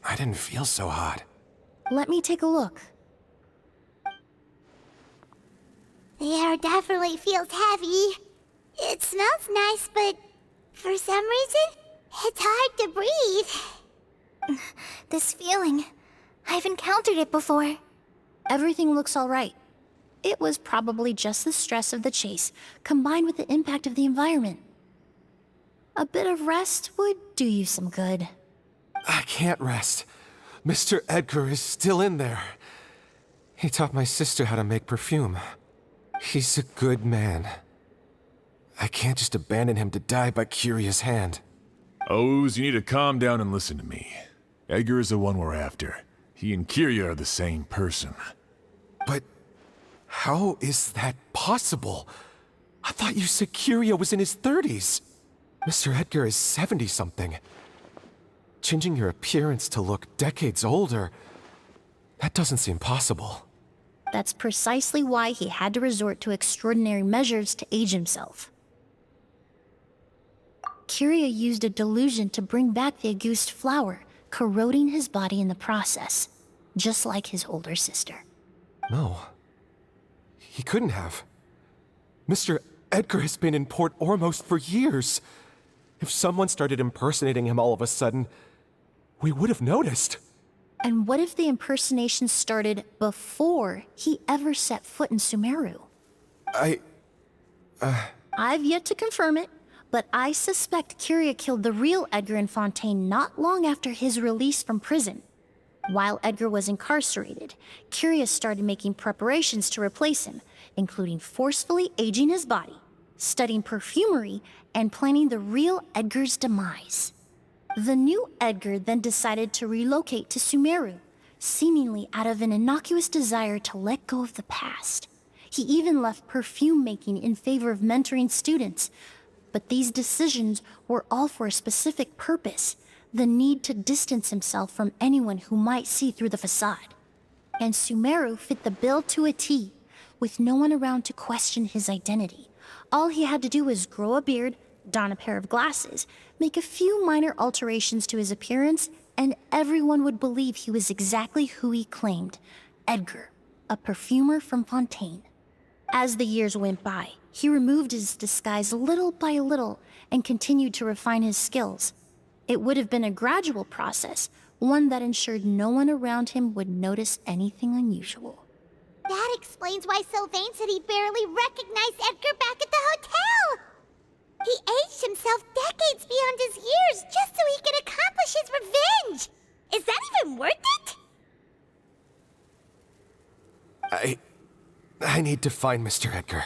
S11: I didn't feel so hot.
S6: Let me take a look.
S4: The air definitely feels heavy. It smells nice, but for some reason, it's hard to breathe.
S10: This feeling, I've encountered it before.
S6: Everything looks all right. It was probably just the stress of the chase, combined with the impact of the environment. A bit of rest would do you some good.
S11: I can't rest. Mr. Edgar is still in there. He taught my sister how to make perfume. He's a good man. I can't just abandon him to die by Curia's hand.
S3: Oz, you need to calm down and listen to me. Edgar is the one we're after. He and Curia are the same person.
S11: But how is that possible? I thought you said Curia was in his 30s. Mr. Edgar is 70-something. Changing your appearance to look decades older, that doesn't seem possible.
S6: That's precisely why he had to resort to extraordinary measures to age himself. Curia used a delusion to bring back the Auguste flower, corroding his body in the process, just like his older sister.
S11: No. He couldn't have. Mr. Edgar has been in Port Ormos for years. If someone started impersonating him all of a sudden, we would have noticed.
S6: And what if the impersonation started before he ever set foot in Sumeru? I've yet to confirm it, but I suspect Curia killed the real Edgar in Fontaine not long after his release from prison. While Edgar was incarcerated, Curia started making preparations to replace him, including forcefully aging his body, studying perfumery, and planning the real Edgar's demise. The new Edgar then decided to relocate to Sumeru, seemingly out of an innocuous desire to let go of the past. He even left perfume making in favor of mentoring students. But these decisions were all for a specific purpose: the need to distance himself from anyone who might see through the facade. And Sumeru fit the bill to a T, with no one around to question his identity. All he had to do was grow a beard, don a pair of glasses, make a few minor alterations to his appearance, and everyone would believe he was exactly who he claimed: Edgar, a perfumer from Fontaine. As the years went by, he removed his disguise little by little and continued to refine his skills. It would have been a gradual process, one that ensured no one around him would notice anything unusual.
S4: That explains why Sylvain said he barely recognized Edgar back at the hotel! He aged himself decades beyond his years just so he could accomplish his revenge! Is that even worth it?
S11: I need to find Mr. Edgar.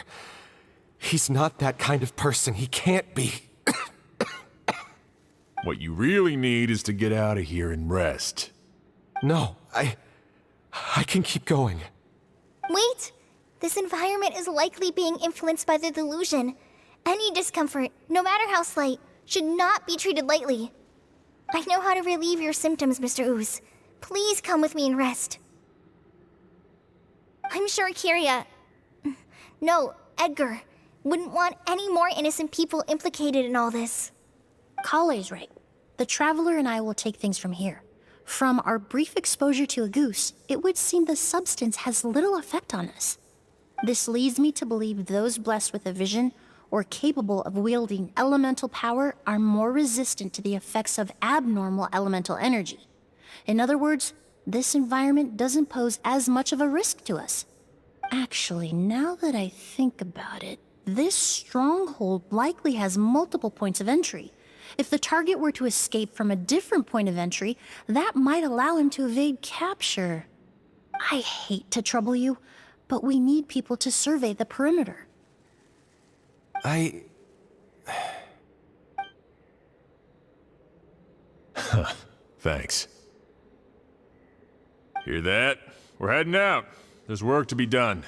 S11: He's not that kind of person. He can't be.
S3: What you really need is to get out of here and rest.
S11: No, I can keep going.
S10: Wait! This environment is likely being influenced by the delusion. Any discomfort, no matter how slight, should not be treated lightly. I know how to relieve your symptoms, Mr. Ooze. Please come with me and rest. I'm sure Curia... No, Edgar wouldn't want any more innocent people implicated in all this.
S6: Colle's right. The Traveler and I will take things from here. From our brief exposure to Auguste, it would seem the substance has little effect on us. This leads me to believe those blessed with a vision or capable of wielding elemental power are more resistant to the effects of abnormal elemental energy. In other words, this environment doesn't pose as much of a risk to us. Actually, now that I think about it, this stronghold likely has multiple points of entry. If the target were to escape from a different point of entry, that might allow him to evade capture. I hate to trouble you, but we need people to survey the perimeter.
S3: Thanks. Hear that? We're heading out. There's work to be done.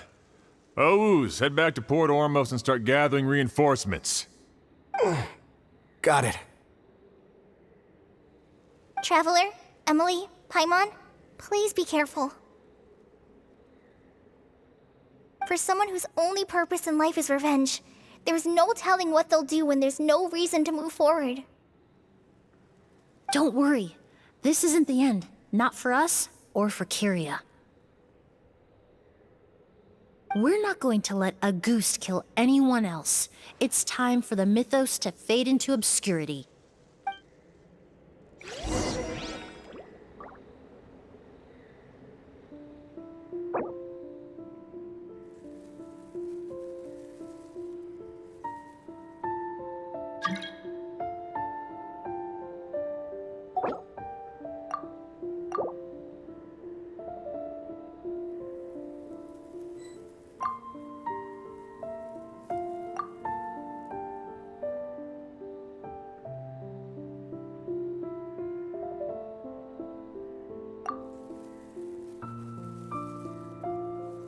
S3: Ooze, head back to Port Ormos and start gathering reinforcements.
S11: Got it.
S10: Traveler, Emily, Paimon, please be careful. For someone whose only purpose in life is revenge, there's no telling what they'll do when there's no reason to move forward.
S6: Don't worry. This isn't the end. Not for us or for Kyria. We're not going to let a goose kill anyone else. It's time for the mythos to fade into obscurity.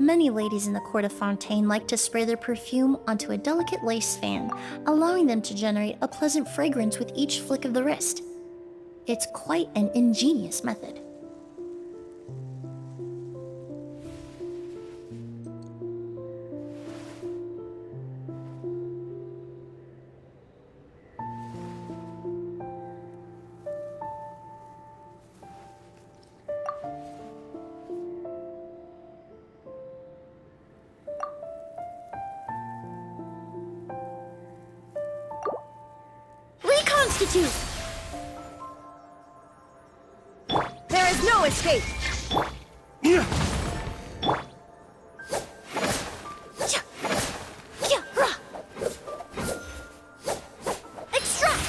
S6: Many ladies in the court of Fontaine like to spray their perfume onto a delicate lace fan, allowing them to generate a pleasant fragrance with each flick of the wrist. It's quite an ingenious method.
S17: There is no escape!
S4: Extract!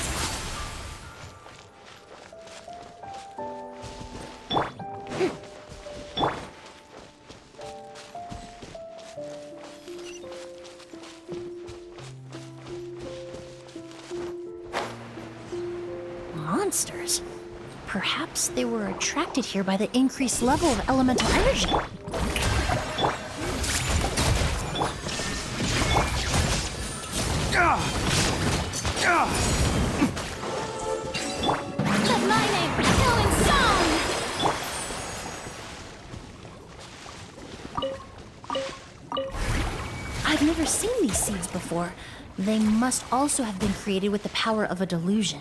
S6: Monsters? Perhaps they were attracted here by the increased level of elemental energy.
S4: Let my name echo in song!
S6: I've never seen these seeds before. They must also have been created with the power of a delusion.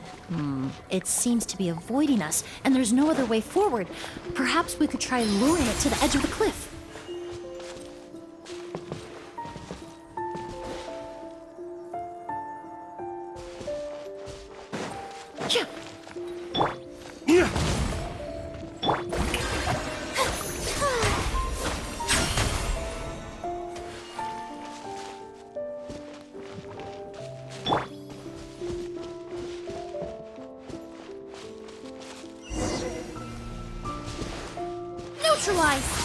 S6: It seems to be avoiding us, and there's no other way forward. Perhaps we could try luring it to the edge of the cliff.
S4: Neutralize!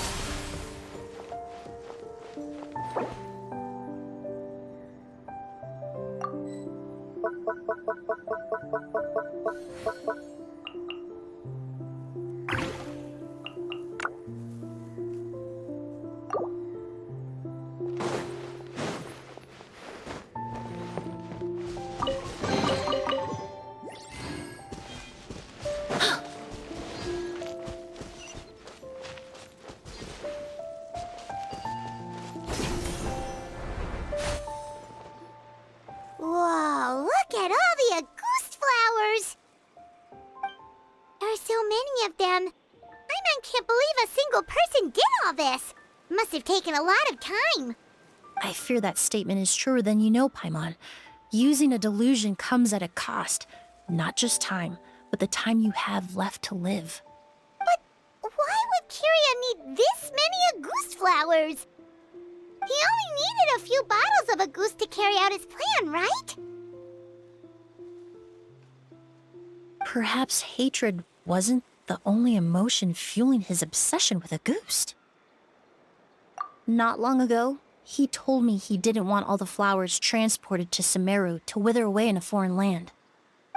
S4: Whoa, look at all the Auguste flowers! There are so many of them. Paimon can't believe a single person did all this. Must have taken a lot of time.
S6: I fear that statement is truer than you know, Paimon. Using a delusion comes at a cost. Not just time, but the time you have left to live.
S4: But why would Kyria need this many Auguste flowers? He only needed a few bottles of Auguste to carry out his plan, right?
S6: Perhaps hatred wasn't the only emotion fueling his obsession with Auguste. Not long ago, he told me he didn't want all the flowers transported to Sumeru to wither away in a foreign land.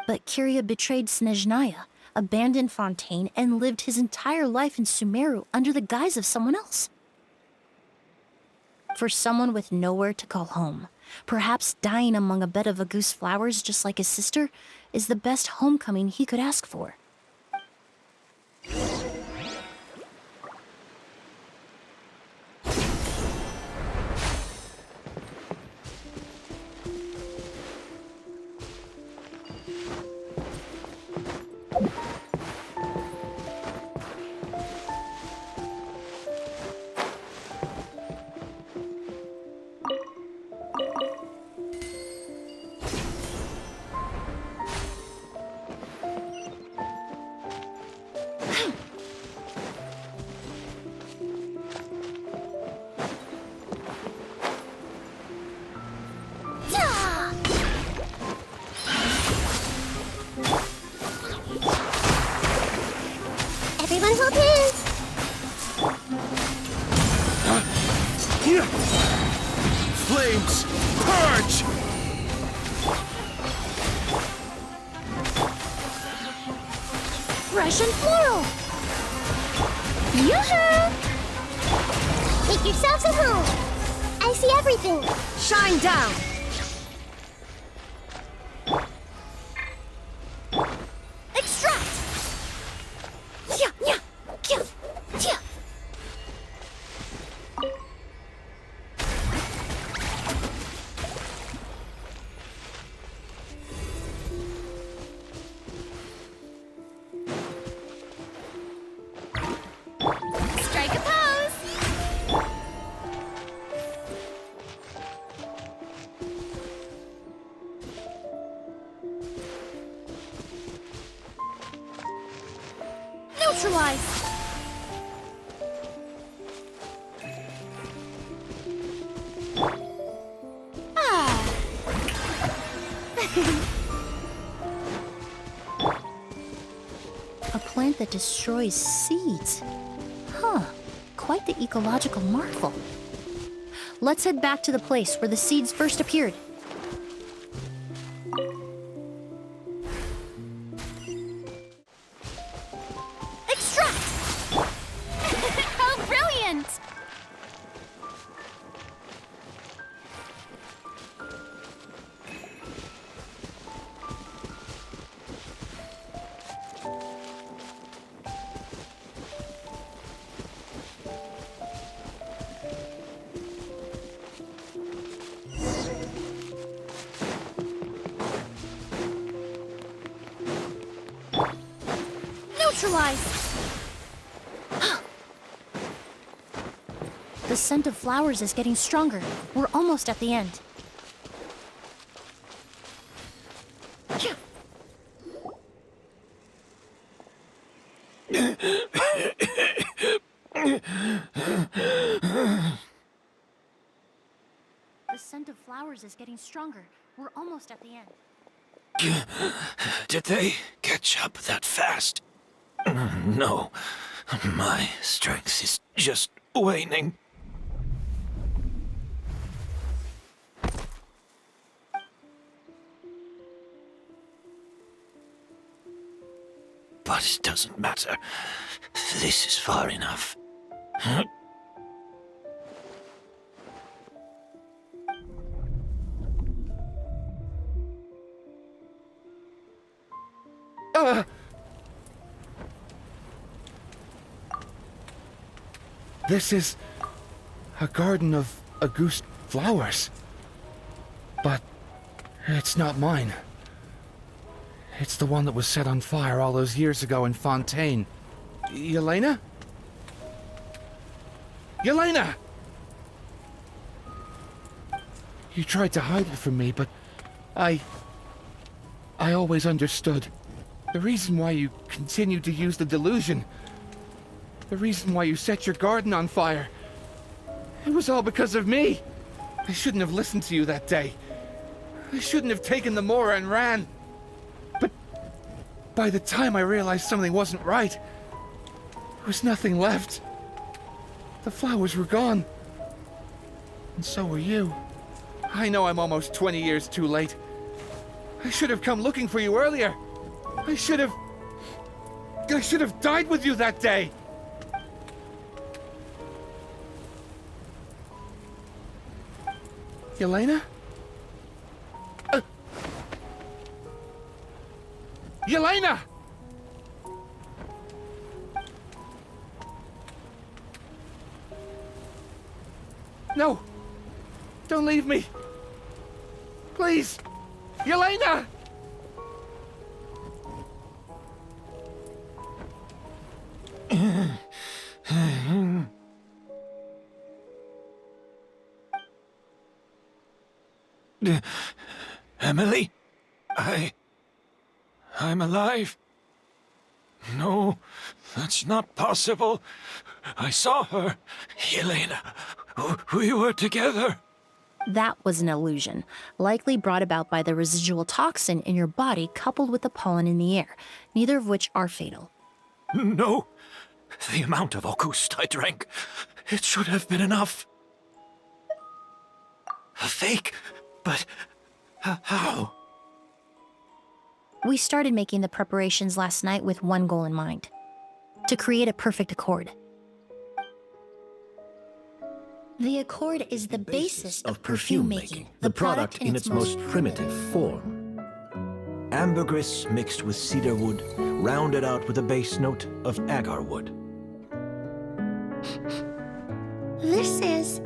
S6: But Kyria betrayed Snezhnaya, abandoned Fontaine, and lived his entire life in Sumeru under the guise of someone else. For someone with nowhere to call home, perhaps dying among a bed of Auguste flowers just like his sister is the best homecoming he could ask for.
S7: Flames, purge!
S4: Fresh and floral! Yoo-hoo! Make yourselves at home! I see everything! Shine down! Extract! Yeah, yeah, yeah, yeah. Strike a pose! Neutralize! Ah!
S6: A plant that destroys seeds. Huh, quite the ecological marvel. Let's head back to the place where the seeds first appeared.
S4: Extract! How brilliant! Neutralize!
S6: The scent of flowers is getting stronger. We're almost at the end. The scent of flowers is getting stronger. We're almost at the end.
S8: Did they catch up that fast? No. My strength is just waning. But it doesn't matter. This is far enough.
S17: This is a garden of Auguste flowers. But it's not mine. It's the one that was set on fire all those years ago in Fontaine. Yelena? Yelena! You tried to hide it from me, but I always understood. The reason why you continued to use the delusion, the reason why you set your garden on fire, it was all because of me. I shouldn't have listened to you that day. I shouldn't have taken the Mora and ran. But by the time I realized something wasn't right, there was nothing left. The flowers were gone. And so were you. I know I'm almost 20 years too late. I should have come looking for you earlier. I should have died with you that day. Yelena? Yelena! No! Don't leave me! Please! Yelena!
S8: Emily? I'm alive. No, that's not possible. I saw her. Yelena, we were together.
S6: That was an illusion, likely brought about by the residual toxin in your body coupled with the pollen in the air, neither of which are fatal.
S8: No, the amount of Auguste I drank, it should have been enough. A fake? But how?
S6: We started making the preparations last night with one goal in mind: to create a perfect accord. The accord is the basis of perfume making,
S8: the product in its most primitive form. Ambergris mixed with cedarwood, rounded out with a base note of agarwood.
S4: This is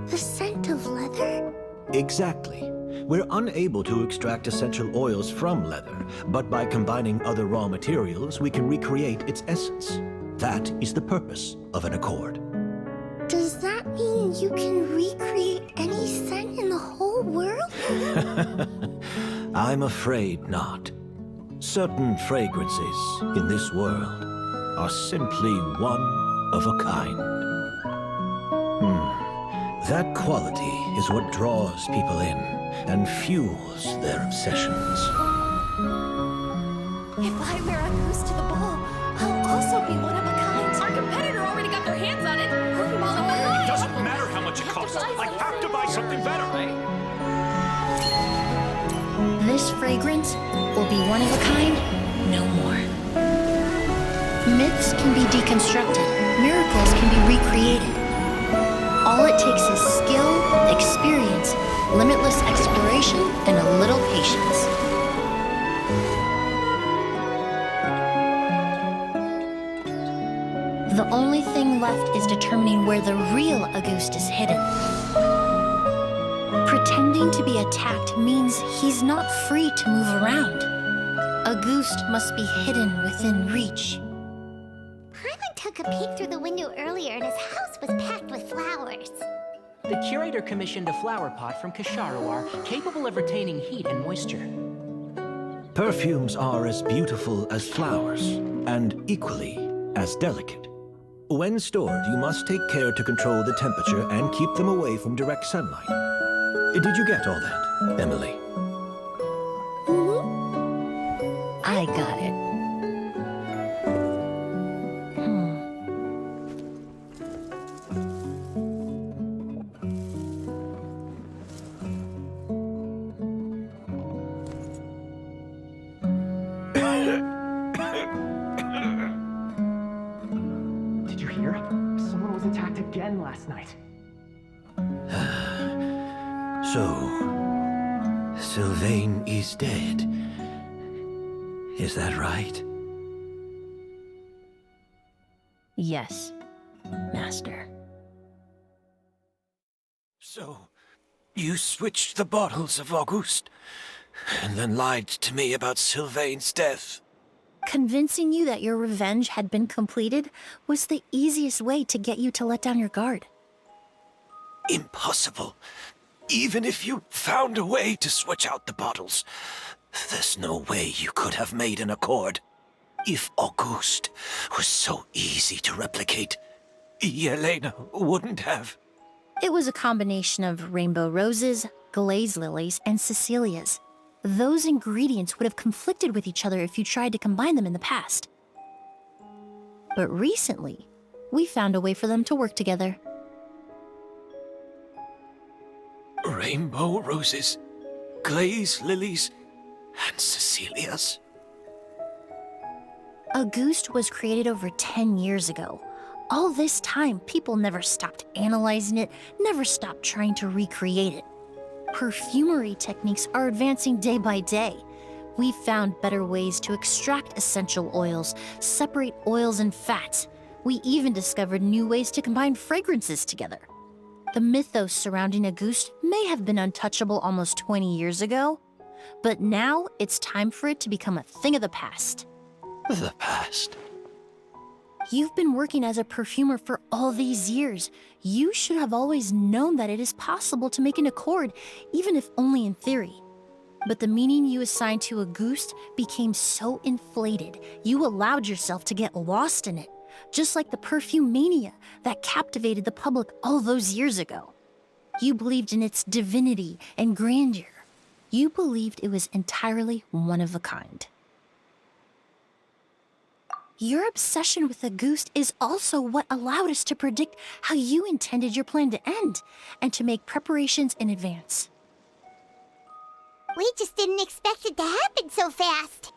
S4: the scent of leather?
S8: Exactly. We're unable to extract essential oils from leather, but by combining other raw materials, we can recreate its essence. That is the purpose of an accord.
S4: Does that mean you can recreate any scent in the whole world?
S8: I'm afraid not. Certain fragrances in this world are simply one of a kind. That quality is what draws people in and fuels their obsessions.
S10: If I wear a goose to the ball, I'll also be one of a kind. Our competitor already got their hands on it.
S5: It doesn't matter how much it costs. I have to buy something better.
S6: This fragrance will be one of a kind no more. Myths can be deconstructed. Miracles can be recreated. All it takes is skill, experience, limitless exploration, and a little patience. The only thing left is determining where the real Auguste is hidden. Pretending to be attacked means he's not free to move around. Auguste must be hidden within reach.
S4: Paimon took a peek through the window earlier and his house was packed with flowers.
S2: The curator commissioned a flower pot from Kasharawar, capable of retaining heat and moisture.
S8: Perfumes are as beautiful as flowers, and equally as delicate. When stored, you must take care to control the temperature and keep them away from direct sunlight. Did you get all that, Emily?
S6: I got it.
S18: Did you hear? Someone was attacked again last night.
S8: So, Sylvain is dead. Is that right?
S6: Yes, Master.
S8: So, you switched the bottles of Auguste, and then lied to me about Sylvain's death.
S6: Convincing you that your revenge had been completed was the easiest way to get you to let down your guard.
S8: Impossible. Even if you found a way to switch out the bottles, there's no way you could have made an accord. If Auguste was so easy to replicate, Yelena wouldn't have.
S6: It was a combination of rainbow roses, glaze lilies, and Cecilias. Those ingredients would have conflicted with each other if you tried to combine them in the past. But recently, we found a way for them to work together.
S8: Rainbow roses, glaze lilies, and Cecilias.
S6: Auguste was created over 10 years ago. All this time, people never stopped analyzing it, never stopped trying to recreate it. Perfumery techniques are advancing day by day. We've found better ways to extract essential oils, separate oils and fats. We even discovered new ways to combine fragrances together. The mythos surrounding Auguste may have been untouchable almost 20 years ago, but now it's time for it to become a thing of the past.
S8: The past?
S6: You've been working as a perfumer for all these years. You should have always known that it is possible to make an accord, even if only in theory. But the meaning you assigned to Auguste became so inflated, you allowed yourself to get lost in it, just like the perfume mania that captivated the public all those years ago. You believed in its divinity and grandeur. You believed it was entirely one of a kind. Your obsession with Auguste is also what allowed us to predict how you intended your plan to end, and to make preparations in advance.
S4: We just didn't expect it to happen so fast.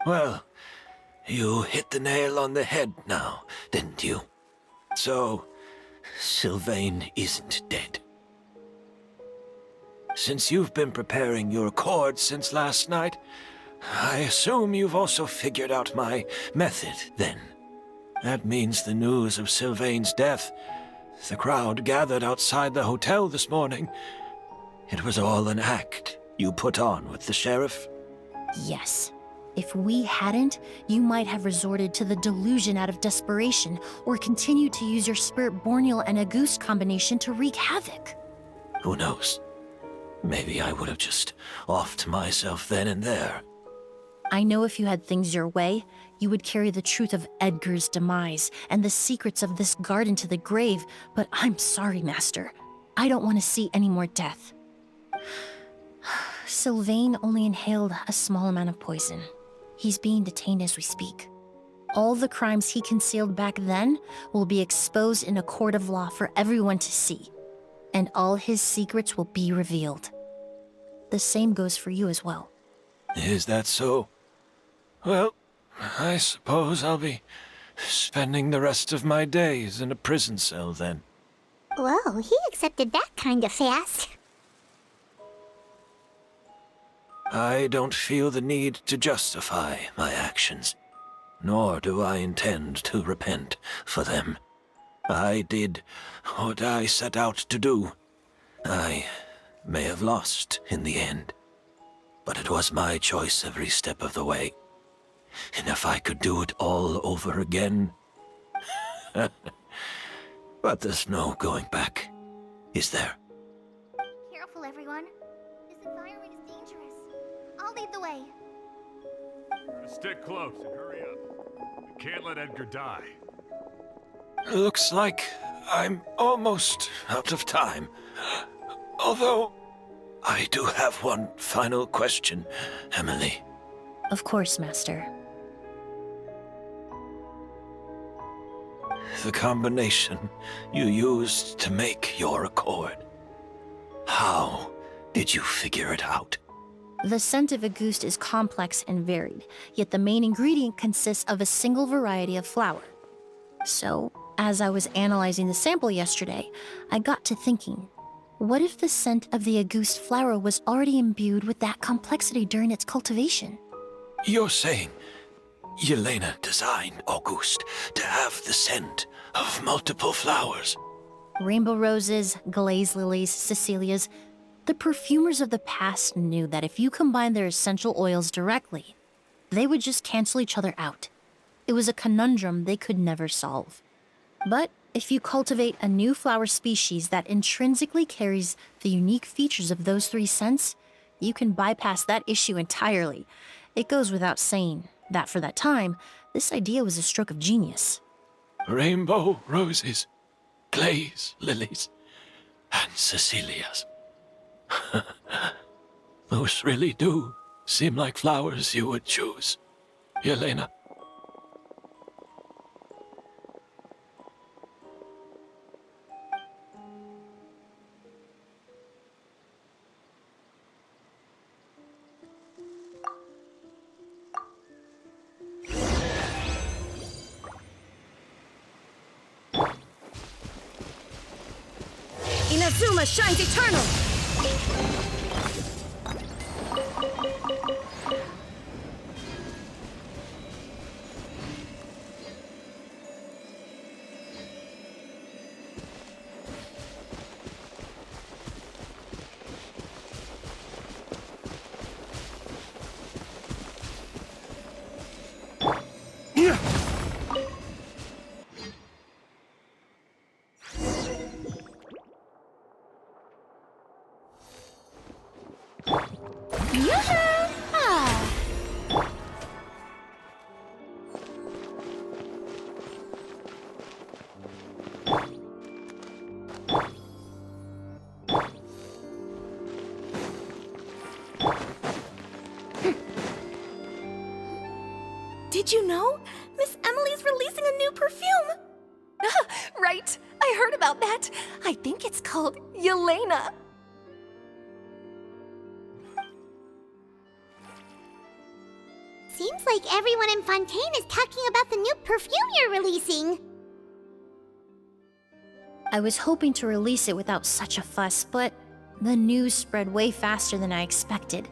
S8: Well, you hit the nail on the head now, didn't you? So, Sylvain isn't dead. Since you've been preparing your accord since last night, I assume you've also figured out my method, then. That means the news of Sylvain's death, the crowd gathered outside the hotel this morning, it was all an act you put on with the sheriff?
S6: Yes. If we hadn't, you might have resorted to the delusion out of desperation, or continued to use your Spirit Borneal and Auguste combination to wreak havoc.
S8: Who knows? Maybe I would have just offed myself then and there.
S6: I know if you had things your way, you would carry the truth of Edgar's demise and the secrets of this garden to the grave, but I'm sorry, Master. I don't want to see any more death. Sylvain only inhaled a small amount of poison. He's being detained as we speak. All the crimes he concealed back then will be exposed in a court of law for everyone to see, and all his secrets will be revealed. The same goes for you as well.
S8: Is that so? Well, I suppose I'll be spending the rest of my days in a prison cell then.
S4: Whoa, he accepted that kind of fast.
S8: I don't feel the need to justify my actions, nor do I intend to repent for them. I did what I set out to do. I may have lost in the end, but it was my choice every step of the way. And if I could do it all over again... But there's no going back, is there?
S10: Careful, everyone. This environment is dangerous. I'll lead the way.
S3: Stick close and hurry up. We can't let Edgar die.
S8: Looks like I'm almost out of time. Although, I do have one final question, Emily.
S6: Of course, Master.
S8: The combination you used to make your accord. How did you figure it out?
S6: The scent of Auguste is complex and varied, yet the main ingredient consists of a single variety of flower. So, as I was analyzing the sample yesterday, I got to thinking, what if the scent of the Auguste flower was already imbued with that complexity during its cultivation?
S8: You're saying Yelena designed Auguste to have the scent of multiple flowers?
S6: Rainbow roses, glaze lilies, Cecilias. The perfumers of the past knew that if you combined their essential oils directly, they would just cancel each other out. It was a conundrum they could never solve. But if you cultivate a new flower species that intrinsically carries the unique features of those three scents, you can bypass that issue entirely. It goes without saying that for that time, this idea was a stroke of genius.
S8: Rainbow roses, glaze lilies, and Cecilias. Those really do seem like flowers you would choose, Yelena.
S6: Inazuma shines eternal! Did you know? Miss Emily's releasing a new perfume!
S19: Right, I heard about that. I think it's called Yelena.
S4: Seems like everyone in Fontaine is talking about the new perfume you're releasing.
S6: I was hoping to release it without such a fuss, but the news spread way faster than I expected.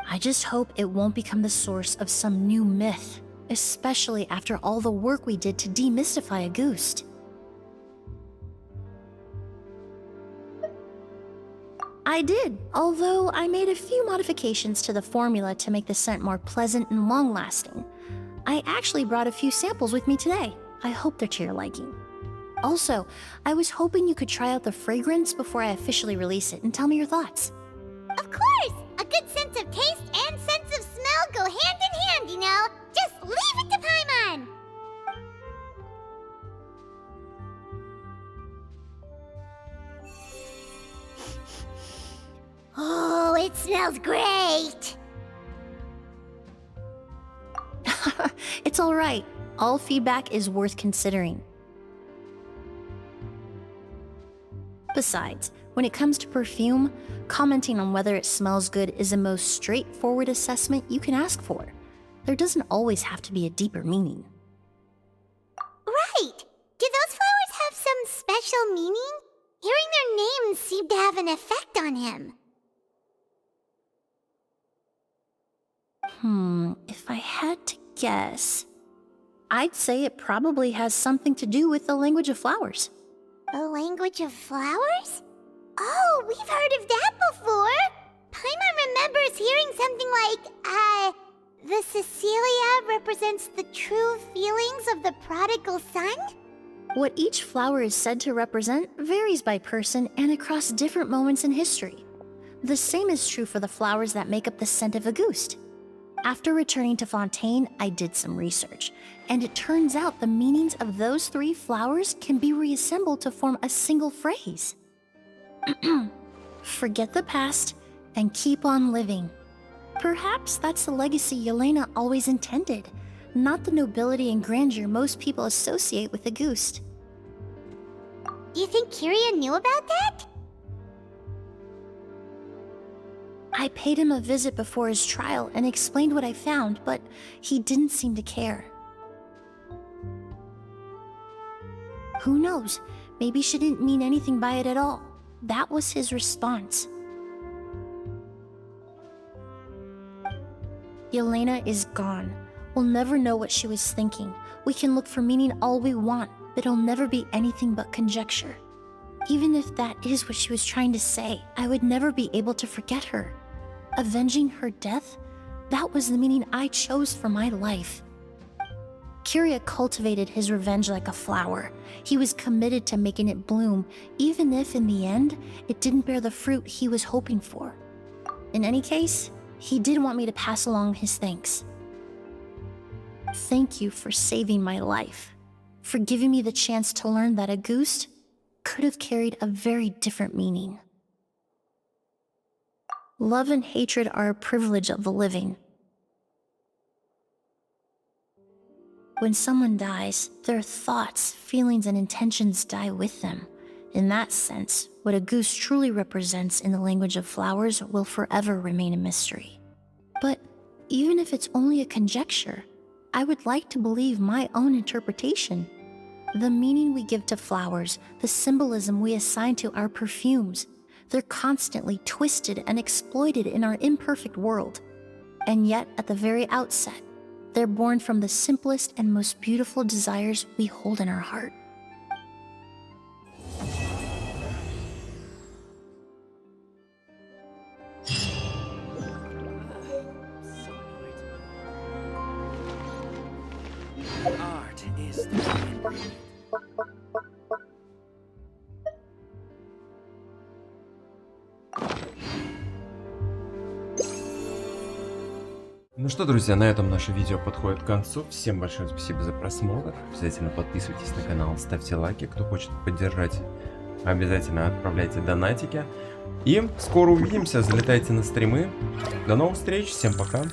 S6: I just hope it won't become the source of some new myth, especially after all the work we did to demystify Auguste. I did, although I made a few modifications to the formula to make the scent more pleasant and long-lasting. I actually brought a few samples with me today. I hope they're to your liking. Also, I was hoping you could try out the fragrance before I officially release it and tell me your thoughts.
S4: Of course! A good sense of taste and sense of smell go hand in hand, you know? Just leave it to Paimon! Oh, it smells great!
S6: It's alright. All feedback is worth considering. Besides, when it comes to perfume, commenting on whether it smells good is the most straightforward assessment you can ask for. There doesn't always have to be a deeper meaning.
S4: Right! Do those flowers have some special meaning? Hearing their names seemed to have an effect on him.
S6: If I had to guess, I'd say it probably has something to do with the language of flowers.
S4: The language of flowers? Oh, we've heard of that before! Paimon remembers hearing something like, the Cecilia represents the true feelings of the prodigal son?
S6: What each flower is said to represent varies by person and across different moments in history. The same is true for the flowers that make up the scent of Auguste. After returning to Fontaine, I did some research, and it turns out the meanings of those 3 flowers can be reassembled to form a single phrase. Forget the past and keep on living. Perhaps that's the legacy Yelena always intended, not the nobility and grandeur most people associate with Auguste.
S4: Do you think Kiria knew about that?
S6: I paid him a visit before his trial and explained what I found, but he didn't seem to care. Who knows? Maybe she didn't mean anything by it at all. That was his response. Yelena is gone. We'll never know what she was thinking. We can look for meaning all we want, but it'll never be anything but conjecture. Even if that is what she was trying to say, I would never be able to forget her. Avenging her death? That was the meaning I chose for my life. Kiria cultivated his revenge like a flower. He was committed to making it bloom, even if in the end, it didn't bear the fruit he was hoping for. In any case, he did want me to pass along his thanks. Thank you for saving my life, for giving me the chance to learn that Auguste could have carried a very different meaning. Love and hatred are a privilege of the living. When someone dies, their thoughts, feelings, and intentions die with them. In that sense, what Auguste truly represents in the language of flowers will forever remain a mystery. But even if it's only a conjecture, I would like to believe my own interpretation. The meaning we give to flowers, the symbolism we assign to our perfumes, they're constantly twisted and exploited in our imperfect world. And yet, at the very outset, they're born from the simplest and most beautiful desires we hold in our heart.
S2: Art is the
S1: Ну что, друзья, на этом наше видео подходит к концу. Всем большое спасибо за просмотр. Обязательно подписывайтесь на канал, ставьте лайки. Кто хочет поддержать, обязательно отправляйте донатики. И скоро увидимся, залетайте на стримы. До новых встреч, всем пока.